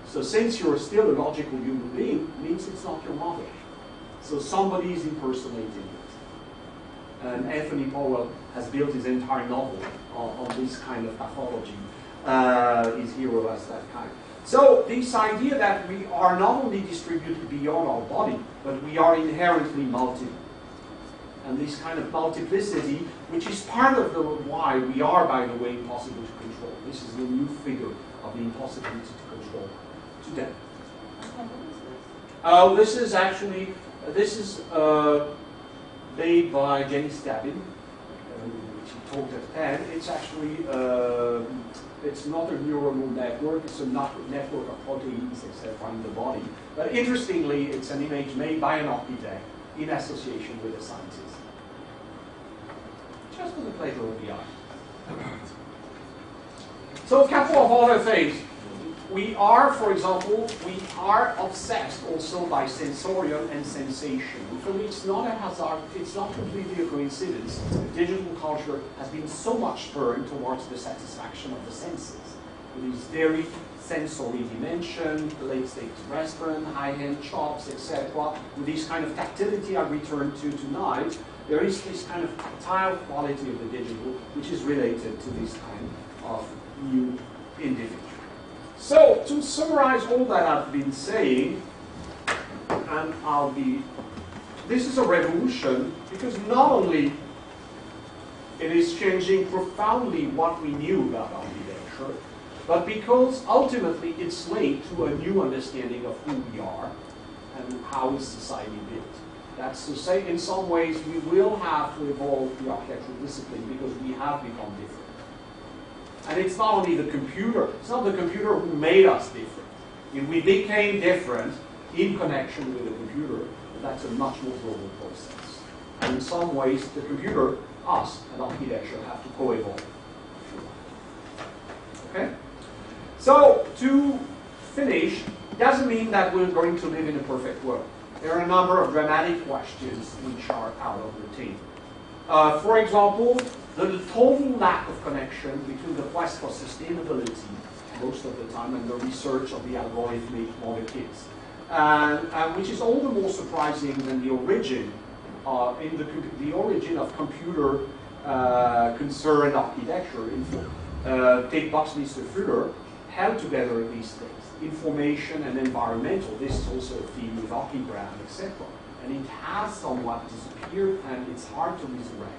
So since you're still a logical human being, it means it's not your mother. So somebody is impersonating it. And Anthony Powell has built his entire novel on this kind of pathology. His hero has that kind. So this idea that we are not only distributed beyond our body, but we are inherently multiple. And this kind of multiplicity, which is part of the why we are, by the way, impossible to control. This is the new figure of the impossibility to control today. This is actually, made by Jenny Stabin, which he talked at Penn. It's actually, it's not a neuronal network, it's a network of proteins, etc. in the body. But interestingly, it's an image made by an architect in association with a scientist. Just for the pleasure of the eye. So a couple of other things. We are, for example, we are obsessed also by sensorium and sensation. For me, it's not a hazard, it's not completely a coincidence. Digital culture has been so much turned towards the satisfaction of the senses. With these very sensory dimension, late-stage restaurant, high-end shops, etc. With this kind of tactility I returned to tonight, there is this kind of tactile quality of the digital, which is related to this kind of new individual. So, to summarize all that I've been saying, and this is a revolution, because not only it is changing profoundly what we knew about architecture, but because ultimately it's linked to a new understanding of who we are and how is society built. That's to say, in some ways, we will have to evolve the architectural discipline because we have become different. And it's not only the computer, it's not the computer who made us different. If we became different in connection with the computer, that's a much more global process. And in some ways, the computer, us, and architecture have to co-evolve. Okay? So, to finish, doesn't mean that we're going to live in a perfect world. There are a number of dramatic questions which are out of the table. For example, the total lack of connection between the quest for sustainability, most of the time, and the research of the algorithmic model kits. Which is all the more surprising than the origin, the origin of computer concerned architecture. Take Buckminster Fuller held together these things. Information and environmental, this is also a theme with archigram, etc. And it has somewhat disappeared and it's hard to resurrect.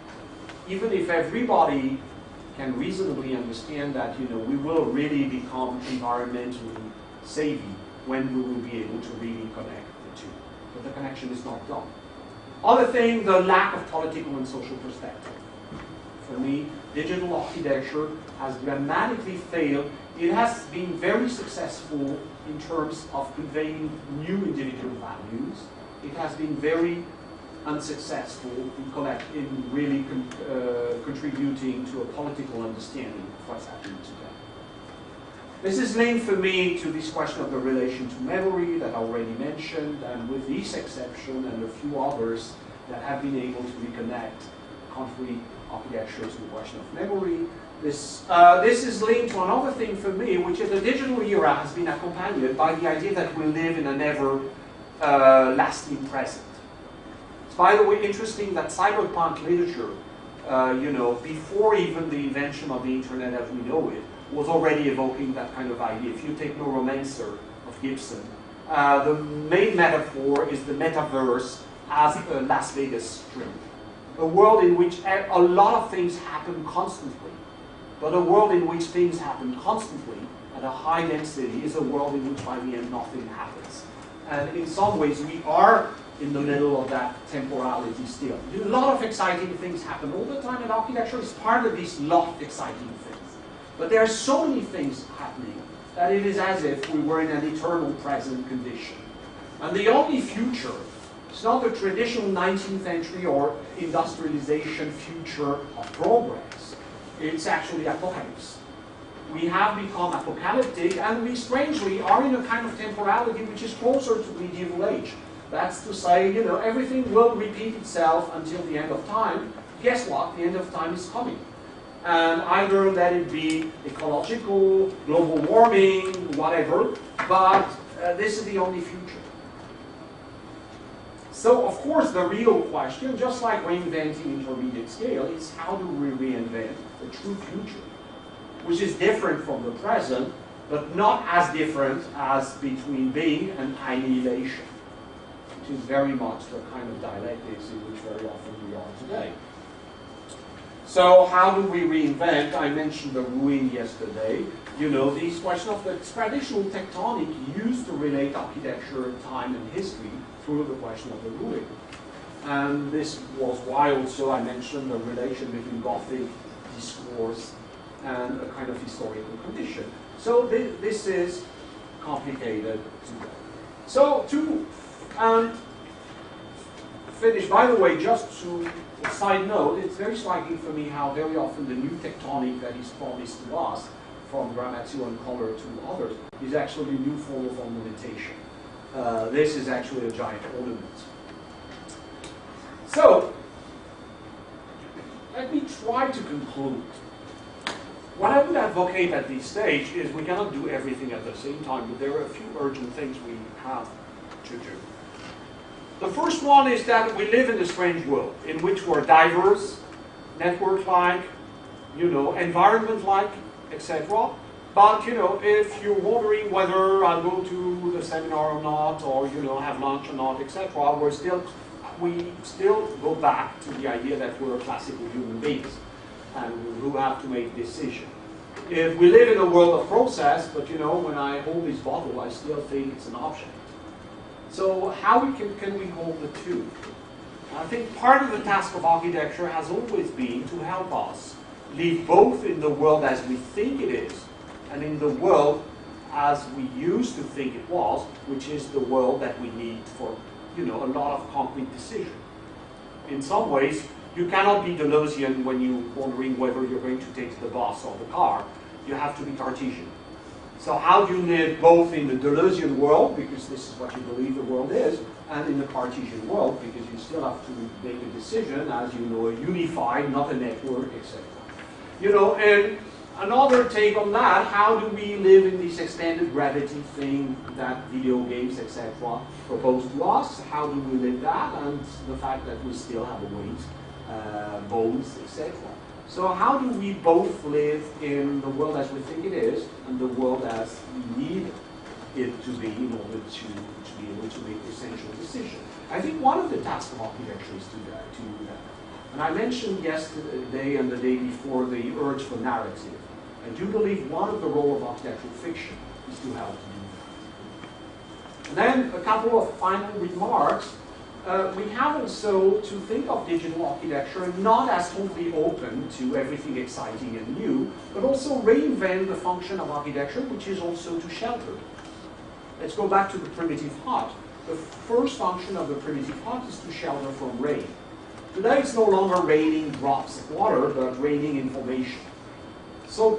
Even if everybody can reasonably understand that, we will really become environmentally savvy when we will be able to really connect the two. But the connection is not done. Other thing, the lack of political and social perspective. For me, digital architecture has dramatically failed. It has been very successful in terms of conveying new individual values. It has been very unsuccessful in really contributing to a political understanding of what's happening today. This is linked for me to this question of the relation to memory that I already mentioned, and with this exception and a few others that have been able to reconnect concrete architecture to the question of memory. This is linked to another thing for me, which is the digital era has been accompanied by the idea that we live in a never lasting present. It's, by the way, interesting that cyberpunk literature, before even the invention of the internet as we know it, was already evoking that kind of idea. If you take Neuromancer of Gibson, the main metaphor is the metaverse as a Las Vegas Strip. A world in which a lot of things happen constantly, but a world in which things happen constantly at a high density is a world in which by the end nothing happens. And in some ways we are in the middle of that temporality still. A lot of exciting things happen all the time, and architecture is part of these lot of exciting things. But there are so many things happening that it is as if we were in an eternal present condition. And the only future It's not the traditional 19th century or industrialization future of progress. It's actually apocalypse. We have become apocalyptic, and we strangely are in a kind of temporality which is closer to medieval age. That's to say, you know, everything will repeat itself until the end of time. Guess what? The end of time is coming. And either let it be ecological, global warming, whatever, but this is the only future. So, of course, the real question, just like reinventing intermediate scale, is how do we reinvent the true future, which is different from the present, but not as different as between being and annihilation, which is very much the kind of dialectics in which very often we are today. So how do we reinvent? I mentioned the ruin yesterday. You know, this question of the traditional tectonic used to relate architecture, time, and history through the question of the ruin. And this was why also I mentioned the relation between Gothic discourse and a kind of historical condition. So this is complicated today. So to finish, by the way, just to a side note, it's very striking for me how very often the new tectonic that is promised to us, from Grammatio and Color to others, is actually a new form of ornamentation. This is actually a giant ornament. So, let me try to conclude. What I would advocate at this stage is we cannot do everything at the same time, but there are a few urgent things we have to do. The first one is that we live in a strange world in which we're diverse, network-like, you know, environment-like, etc. But, you know, if you're wondering whether I'll go to the seminar or not, or, you know, have lunch or not, etc., we still go back to the idea that we're classical human beings and who have to make decisions. If we live in a world of process, but, you know, when I hold this bottle, I still think it's an object. So how can we hold the two? I think part of the task of architecture has always been to help us live both in the world as we think it is and in the world as we used to think it was, which is the world that we need for, you know, a lot of concrete decision. In some ways, you cannot be Deleuzian when you're wondering whether you're going to take the bus or the car. You have to be Cartesian. So how do you live both in the Deleuzian world, because this is what you believe the world is, and in the Cartesian world, because you still have to make a decision as, you know, a unified, not a network, etc. You know, and another take on that, how do we live in this extended gravity thing that video games, etc. propose to us? How do we live that? And the fact that we still have a weight, bones, etc. So how do we both live in the world as we think it is and the world as we need it to be in order to be able to make essential decisions? I think one of the tasks of architecture is to do that. And I mentioned yesterday and the day before the urge for narrative. I do believe one of the roles of architectural fiction is to help to do that. And then a couple of final remarks. We have also to think of digital architecture not as totally open to everything exciting and new, but also reinvent the function of architecture, which is also to shelter. Let's go back to the primitive hut. The first function of the primitive hut is to shelter from rain. Today it's no longer raining drops of water, but raining information. So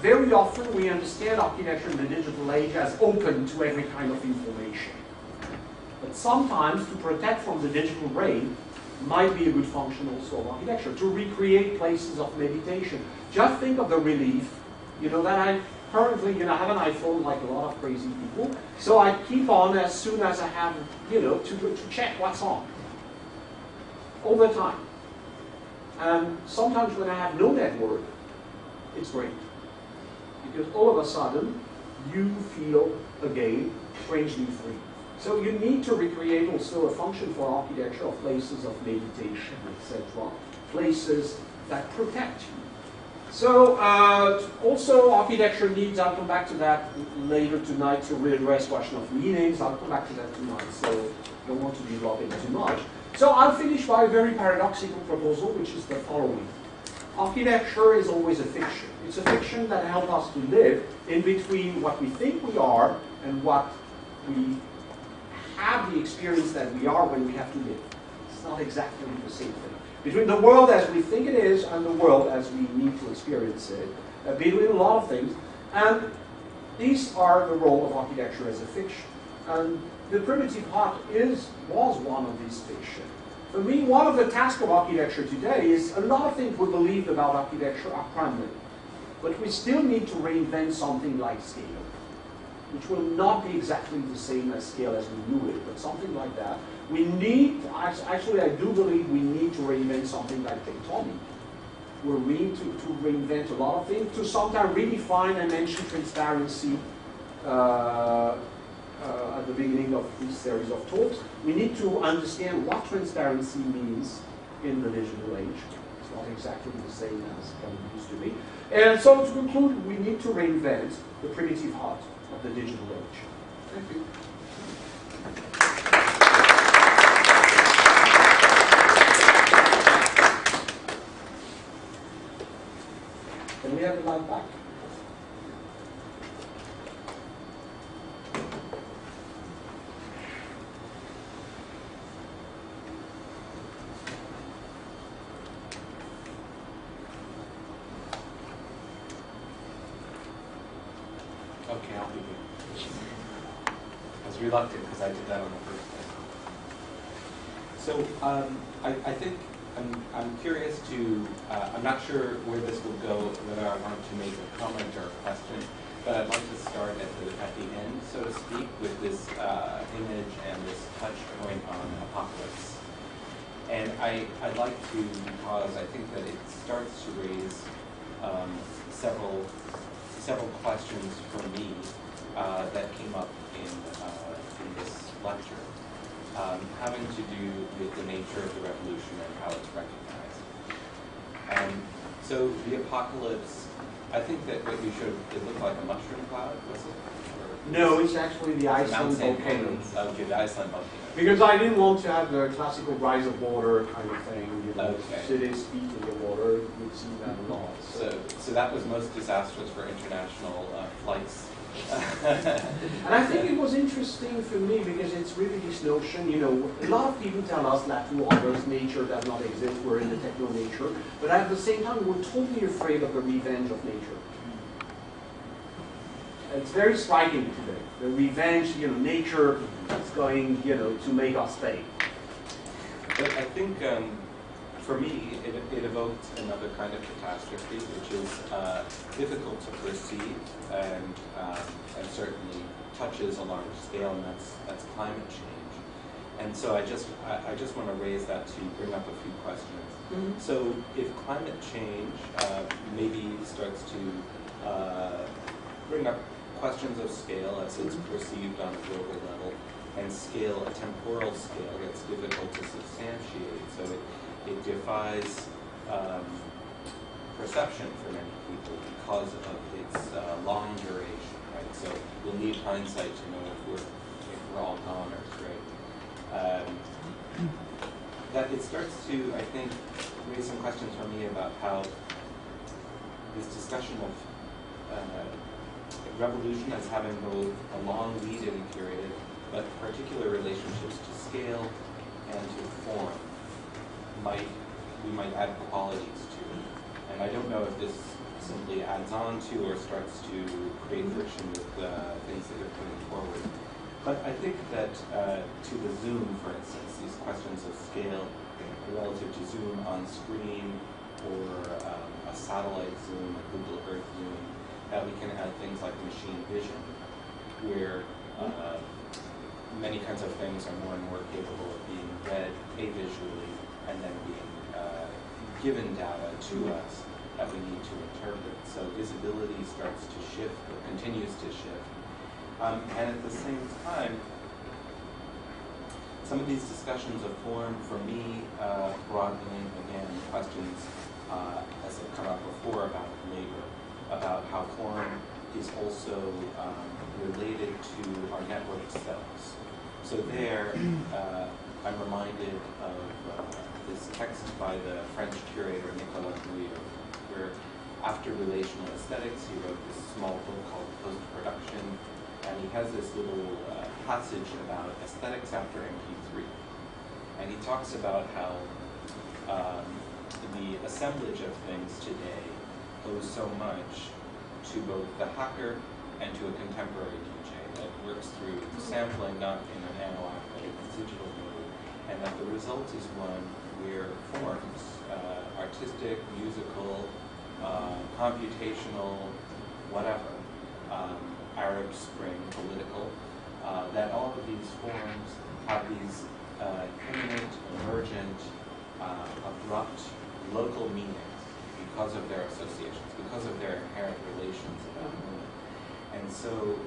very often we understand architecture in the digital age as open to every kind of information. But sometimes to protect from the digital rain might be a good function also of architecture, to recreate places of meditation. Just think of the relief, you know, that I currently, you know, have an iPhone like a lot of crazy people, so I keep on as soon as I have, you know, to check what's on, all the time. And sometimes when I have no network, it's great, because all of a sudden you feel again strangely free. So you need to recreate also a function for architecture of places of meditation, etc. Places that protect you. So also architecture needs, I'll come back to that later tonight to readdress question of meanings. I'll come back to that tonight, so I don't want to develop it too much. So I'll finish by a very paradoxical proposal, which is the following. Architecture is always a fiction. It's a fiction that helps us to live in between what we think we are and what we have the the experience that we are when we have to live. It's not exactly the same thing. Between the world as we think it is and the world as we need to experience it, between a lot of things. And these are the role of architecture as a fiction. And the primitive hut was one of these fiction. For me, one of the tasks of architecture today is a lot of things we believed about architecture are primary. But we still need to reinvent something like scale, which will not be exactly the same as scale as we knew it, but something like that. We need, actually I do believe we need to reinvent something like tectonic. We're need to reinvent a lot of things, to sometimes redefine. I mentioned transparency at the beginning of this series of talks. We need to understand what transparency means in the digital age. It's not exactly the same as what it used to be. And so to conclude, we need to reinvent the primitive heart of the digital age. Thank you. Can we have the light back? Okay, I'll be good. I was reluctant because I did that on the first day. So I think I'm curious to, I'm not sure where this will go, whether I want to make a comment or a question, but I'd like to start at the end, so to speak, with this image and this touch point on apocalypse. And I'd like to, because I think that it starts to raise several questions for me that came up in this lecture, having to do with the nature of the revolution and how it's recognized. So the apocalypse, I think that what you showed, it looked like a mushroom cloud, was it? No, it's actually the Iceland volcano. Okay, the Iceland volcano. Because I didn't want to have the classical rise of water kind of thing, you know, okay. Cities feet in the water, you would see that a lot. So that was most disastrous for international flights. And I think it was interesting for me because it's really this notion, you know, a lot of people tell us that to others nature does not exist, we're in the techno-nature, but at the same time we're totally afraid of the revenge of nature. It's very striking today. The revenge, you know, nature is going, you know, to make us pay. But I think, for me, it evoked another kind of catastrophe, which is difficult to perceive and certainly touches a large scale, and that's climate change. And so I just want to raise that to bring up a few questions. Mm-hmm. So if climate change maybe starts to bring up questions of scale as it's perceived on a global level, and scale, a temporal scale, gets difficult to substantiate. So it defies perception for many people because of its long duration, right? So we'll need hindsight to know if we're all goners, right? That it starts to, I think, raise some questions for me about how this discussion of revolution as having both a long lead-in period, but particular relationships to scale and to form we might add qualities to. And I don't know if this simply adds on to or starts to create friction with things that you're putting forward. But I think that to the zoom, for instance, these questions of scale relative to zoom on screen or a satellite zoom, a Google Earth zoom, that we can add things like machine vision, where many kinds of things are more and more capable of being read visually and then being given data to us that we need to interpret. So visibility starts to shift or continues to shift. And at the same time, some of these discussions of form, for me, brought in, again, questions, as have come up before, about labor, about how form is also related to our network selves. So there, I'm reminded of this text by the French curator Ecole Nationale, where after relational aesthetics, he wrote this small book called Post-Production, and he has this little passage about aesthetics after MP3. And he talks about how the assemblage of things today owes so much to both the hacker and to a contemporary DJ that works through sampling not in an analog but in a digital mode, and that the result is one where forms, artistic, musical, computational, whatever, Arab Spring, political, that all of these forms have these imminent, emergent, abrupt, local meanings because of their associations, because of their inherent relations about movement. And so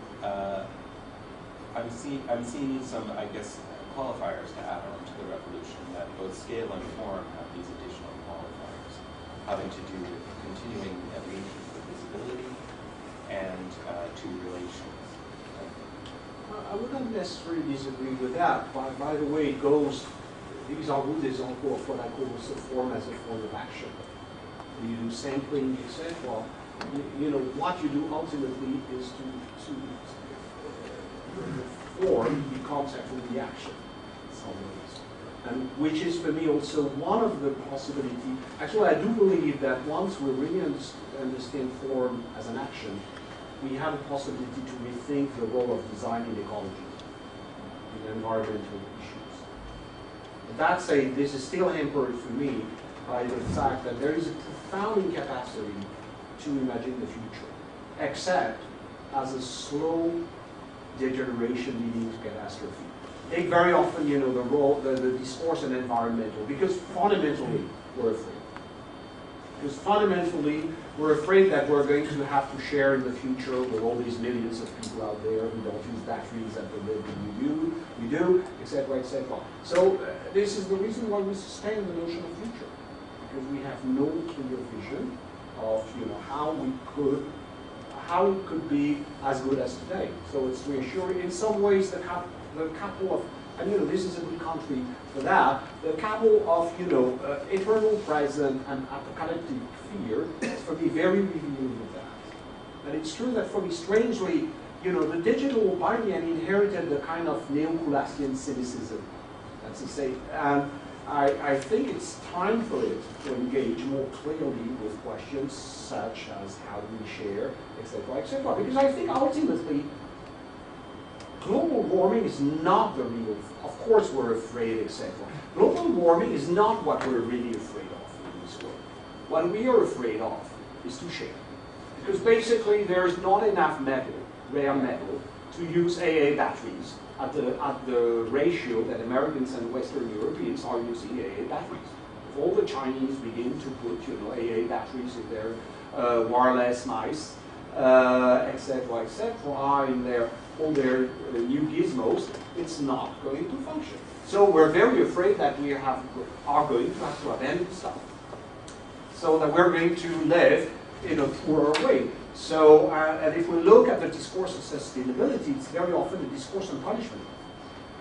I'm seeing some, I guess, qualifiers to add on to the revolution, that both scale and form have these additional qualifiers having to do with continuing evolution of visibility and to relations. I wouldn't necessarily disagree with that. By the way, it goes, these are good examples of what I call also form as a form of action. You do sampling, you say, well, you know, what you do ultimately is to the form becomes actually the action in some ways. And which is for me also one of the possibilities. Actually, I do believe that once we really understand form as an action, we have a possibility to rethink the role of design in ecology, in environmental issues. This is still hampered for me by the fact that there is a profound incapacity to imagine the future, except as a slow degeneration leading to catastrophe. Take very often, you know, the role, the discourse on environmental, because fundamentally we're afraid. Because fundamentally, we're afraid that we're going to have to share in the future with all these millions of people out there who don't use batteries at the rate that we do, etc., etc. So this is the reason why we sustain the notion of future, because we have no clear vision of, you know, how it could be as good as today. So it's reassuring in some ways. The couple of, and you know, this is a good country for that. The couple of, you know, eternal present and apocalyptic fear is for me very revealing of that. And it's true that for me, strangely, you know, the digital binary inherited the kind of neo-Coulassian cynicism, that's to say, and I think it's time for it to engage more clearly with questions such as how we share, etc., etc. Because I think ultimately, global warming is not the real, of course we're afraid, etc. Global warming is not what we're really afraid of in this world. What we are afraid of is to share. Because basically there's not enough metal, rare metal, to use AA batteries at the ratio that Americans and Western Europeans are using AA batteries. If all the Chinese begin to put, you know, AA batteries in their wireless mice, etc., etc., in their all their new gizmos, it's not going to function. So we're very afraid that we are going to have to abandon stuff. So that we're going to live in a poorer way. So, and if we look at the discourse of sustainability, it's very often a discourse on punishment,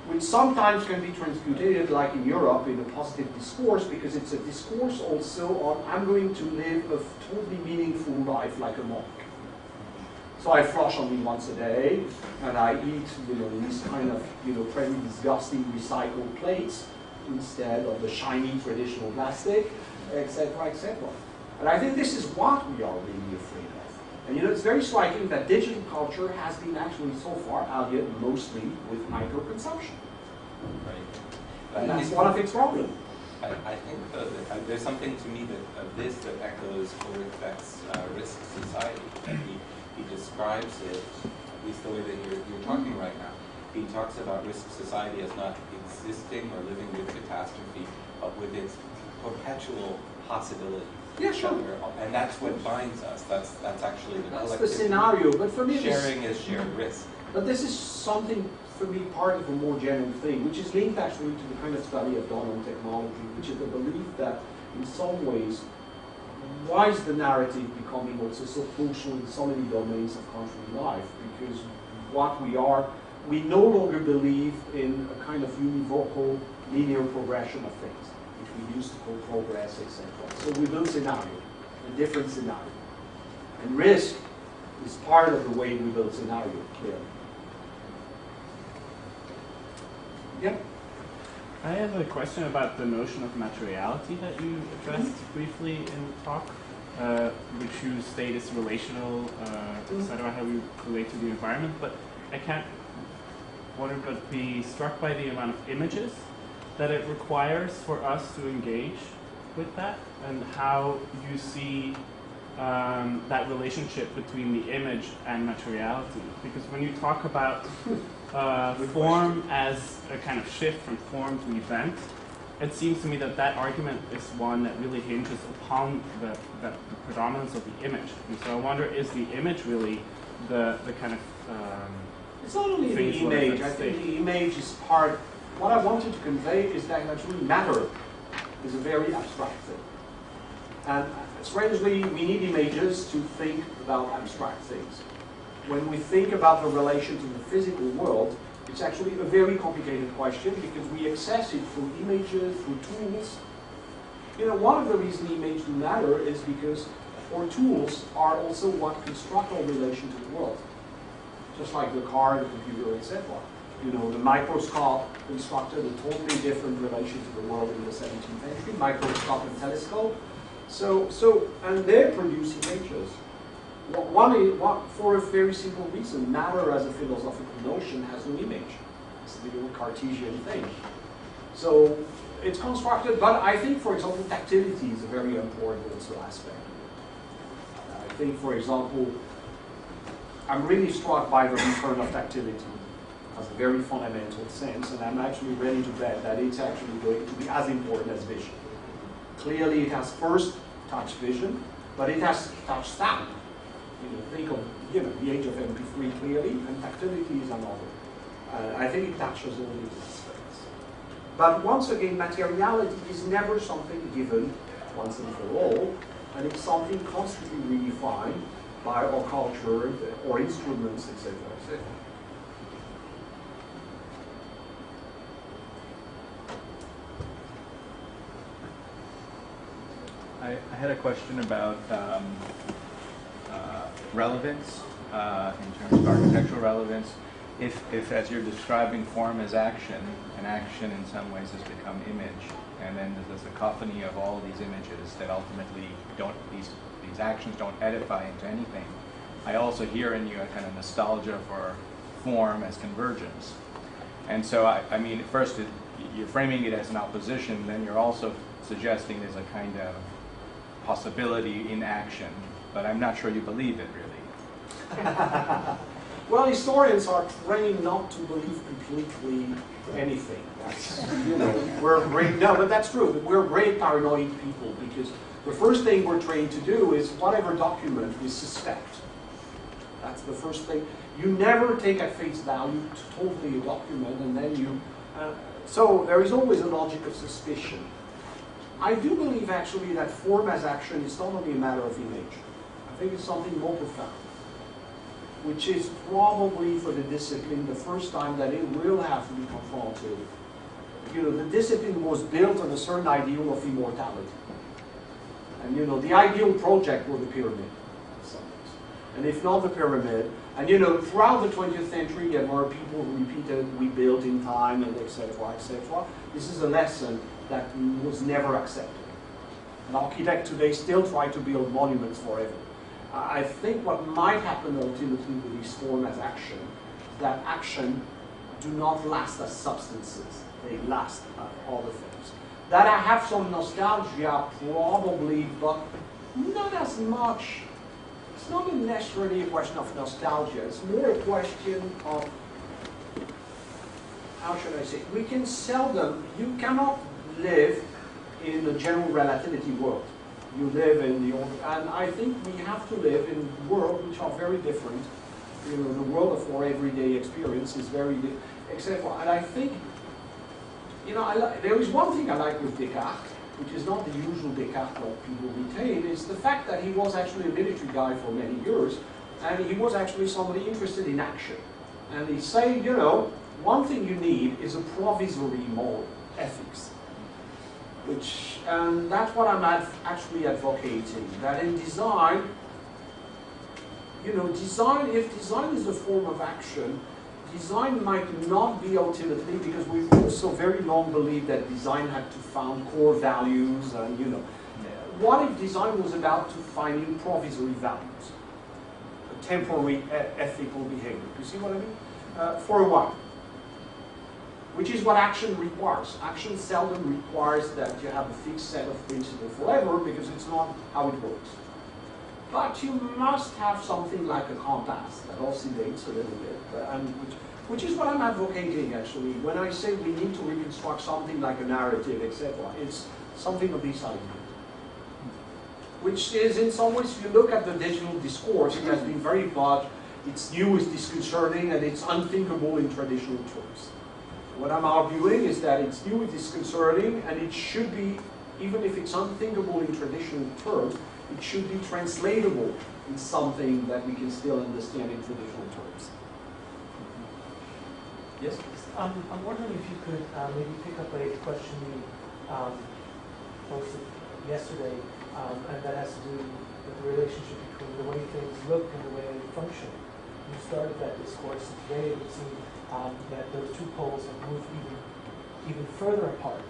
which sometimes can be transmutated, like in Europe, in a positive discourse, because it's a discourse also on, I'm going to live a totally meaningful life like a monk. So I flush only once a day, and I eat, you know, these kind of, you know, pretty disgusting recycled plates instead of the shiny traditional plastic, etc., etc. And I think this is what we are really afraid of. And you know, it's very striking that digital culture has been actually so far albeit mostly with micro-consumption. Right. And that's one of its problems. I think that there's something to me of this that echoes Ulrich's risk society. That he describes it, at least the way that you're talking right now. He talks about risk society as not existing or living with catastrophe, but with its perpetual possibility. Yeah, sure. And that's what binds us. That's actually the collective. That's the scenario. But for me, sharing is shared risk. But this is something, for me, part of a more general thing, which is linked actually to the kind of study I've done on technology, which is the belief that in some ways, why is the narrative becoming also so crucial in so many domains of country life? Because what we are, we no longer believe in a kind of univocal linear progression of things, which we used to call progress, etc. So we build scenario, a different scenario. And risk is part of the way we build scenario, clearly. Yeah. I have a question about the notion of materiality that you addressed briefly in the talk, which you state is relational, etc., how we relate to the environment, but I can't wonder but be struck by the amount of images that it requires for us to engage with that, and how you see that relationship between the image and materiality. Because when you talk about form as a kind of shift from form to event, it seems to me that that argument is one that really hinges upon the predominance of the image. And so I wonder, is the image really the kind of it's not only the image. I think the image is part. What I wanted to convey is that actually matter is a very abstract thing. And strangely, we need images to think about abstract things. When we think about the relation to the physical world, it's actually a very complicated question because we access it through images, through tools. You know, one of the reasons images do matter is because our tools are also what construct our relation to the world. Just like the car, the computer, etc. You know, the microscope constructed a totally different relation to the world in the 17th century, microscope and telescope. And they produce images. For a very simple reason, matter as a philosophical notion has no image. It's the old Cartesian thing. So it's constructed, but I think, for example, tactility is a very important also aspect. I think, for example, I'm really struck by the return of tactility as a very fundamental sense, and I'm actually ready to bet that it's actually going to be as important as vision. Clearly, it has first touch vision, but it has touch sound. You know, think of the age of MP3 clearly, and tactility is another. I think it touches all these aspects. But once again, materiality is never something given once and for all, and it's something constantly redefined by our culture, or instruments, etc., etc. I had a question about relevance in terms of architectural relevance. If, as you're describing form as action, and action in some ways has become image, and then there's a cacophony of all these images that ultimately these actions don't edify into anything. I also hear in you a kind of nostalgia for form as convergence. And so, I mean, first you're framing it as an opposition, then you're also suggesting there's a kind of possibility in action, but I'm not sure you believe it really. Well, historians are trained not to believe completely anything. That's, we're great. No, but that's true. We're great paranoid people because the first thing we're trained to do is whatever document we suspect. That's the first thing. You never take at face value totally a document, and then you. So there is always a logic of suspicion. I do believe actually that form as action is not only a matter of image. I think it's something more profound, which is probably for the discipline the first time that it will have to be confronted. The discipline was built on a certain ideal of immortality. And the ideal project were the pyramid. And if not the pyramid, and throughout the 20th century there were people who repeated, we built in time, and etc., etc. This is a lesson that was never accepted. An architect today still try to build monuments forever. I think what might happen ultimately with this form as action, that action do not last as substances, they last as other things. That I have some nostalgia probably, but not as much. It's not necessarily a question of nostalgia, it's more a question of, how should I say, we can seldom, you cannot live in the general relativity world. You live in the old, and I think we have to live in worlds which are very different. The world of our everyday experience is very different, except for, and I think, there is one thing I like with Descartes, which is not the usual Descartes that people retain, is the fact that he was actually a military guy for many years, and he was actually somebody interested in action. And he said, one thing you need is a provisory moral ethics. And that's what I'm actually advocating, that in design, if design is a form of action, design might not be ultimately, because we've also also very long believed that design had to found core values, and what if design was about to find improvisory values, a temporary ethical behavior? You see what I mean? For a while. Which is what action requires. Action seldom requires that you have a fixed set of principles forever, because it's not how it works. But you must have something like a compass that oscillates a little bit, and which is what I'm advocating, actually. When I say we need to reconstruct something like a narrative, etc., it's something of this idea. Which is, in some ways, if you look at the digital discourse, it has been very much, it's new, it's disconcerting, and it's unthinkable in traditional terms. What I'm arguing is that it's new, it's disconcerting, and it should be, even if it's unthinkable in traditional terms, it should be translatable in something that we can still understand in traditional terms. Yes? I'm wondering if you could maybe pick up a question you posted yesterday, and that has to do with the relationship between the way things look and the way they function. You started that discourse, and today it would seem that those two poles have moved even further apart.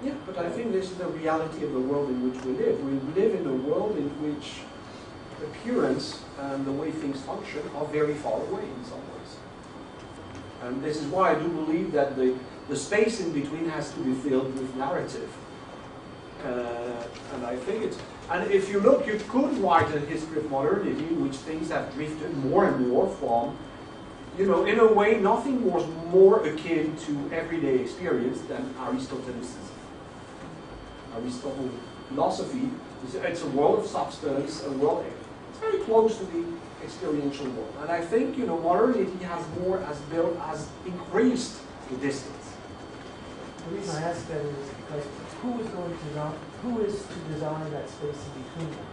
Yeah, but I think this is the reality of the world in which we live. We live in a world in which appearance and the way things function are very far away in some ways. And this is why I do believe that the space in between has to be filled with narrative. And I think it's, and if you look, you could write a history of modernity in which things have drifted more and more from, in a way, nothing was more akin to everyday experience than Aristotelicism. Aristotle's philosophy, it's a world of substance, a world, it's very close to the experiential world. And I think, modernity has increased the distance. The reason I ask that is because who is to design that space in between them?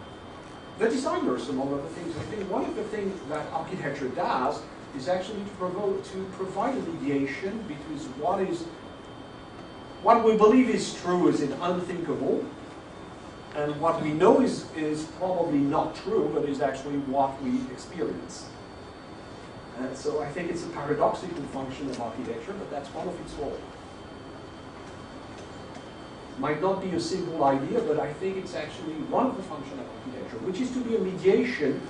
The designers, among other things. I think one of the things that architecture does is actually to provide a mediation between what we believe is true is unthinkable, and what we know is probably not true, but is actually what we experience. And so I think it's a paradoxical function of architecture, but that's one of its roles. Might not be a simple idea, but I think it's actually one of the functions of architecture, which is to be a mediation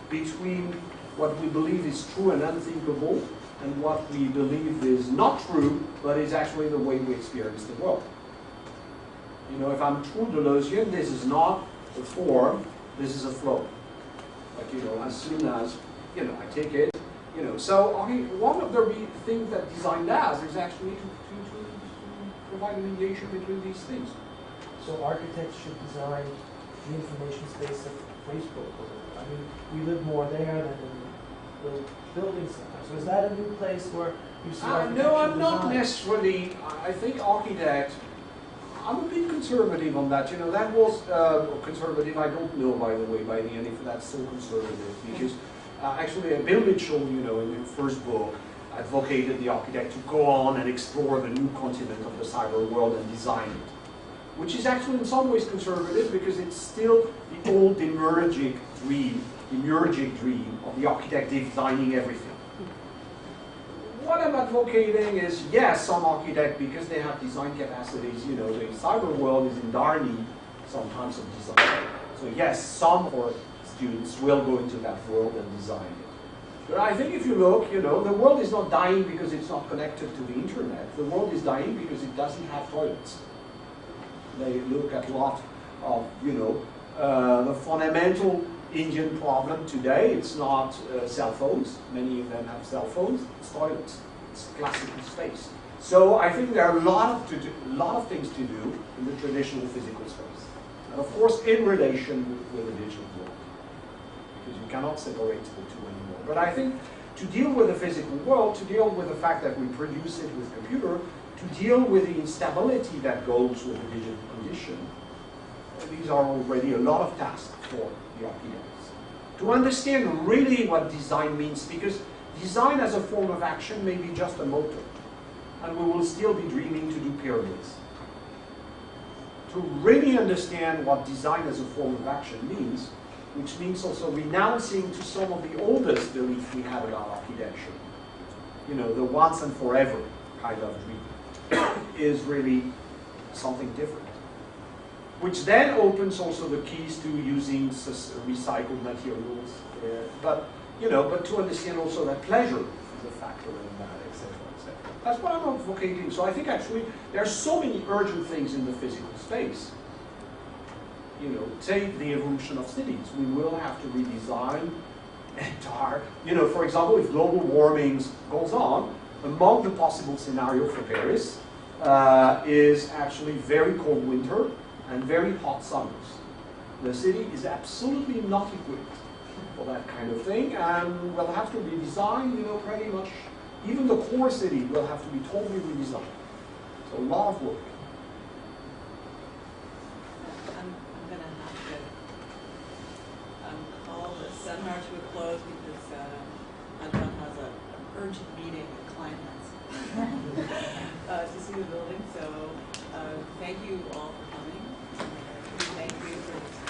between what we believe is true and unthinkable, and what we believe is not true, but is actually the way we experience the world. If I'm true Deleuzian, this is not a form, this is a flow. But as soon as I take it, So one of the things that design does is actually to provide a mediation between these things. So architects should design the information space of Facebook. We live more there than in the buildings sometimes. So is that a new place where you see architecture? No, I'm not design? necessarily. I think architect, I'm a bit conservative on that. That was conservative. I don't know, by the way, by the end, if that's so conservative, because actually, Bill Mitchell, in the first book, advocated the architect to go on and explore the new continent of the cyber world and design it, which is actually in some ways conservative because it's still the old emergic dream of the architect designing everything. What I'm advocating is, yes, some architect, because they have design capacities, the cyber world is in dire need sometimes of design. So yes, some or students will go into that world and design it. But I think if you look, the world is not dying because it's not connected to the internet. The world is dying because it doesn't have toilets. They look at a lot of, the fundamental Indian problem today. It's not cell phones. Many of them have cell phones. It's toilets. It's classical space. So I think there are a lot of things to do in the traditional physical space. And of course, in relation with the digital world. Because you cannot separate the two anymore. But I think to deal with the physical world, to deal with the fact that we produce it with computer, to deal with the instability that goes with the digital condition, these are already a lot of tasks for the architects. To understand really what design means, because design as a form of action may be just a motor, and we will still be dreaming to do pyramids. To really understand what design as a form of action means, which means also renouncing to some of the oldest beliefs we have about architecture. The once and forever kind of dream. is really something different. Which then opens also the keys to using recycled materials. But to understand also that pleasure is a factor in that, etc., etc. That's what I'm advocating. So I think actually there are so many urgent things in the physical space. Take the evolution of cities. We will have to redesign entire, for example, if global warming goes on, among the possible scenarios for Paris is actually very cold winter and very hot summers. The city is absolutely not equipped for that kind of thing, and we'll have to redesign, pretty much, even the core city will have to be totally redesigned. So a lot of work. I'm going to have to call the seminar to a close because Antoine has an urgent meeting at Client House to see the building. So thank you all for coming. Thank you for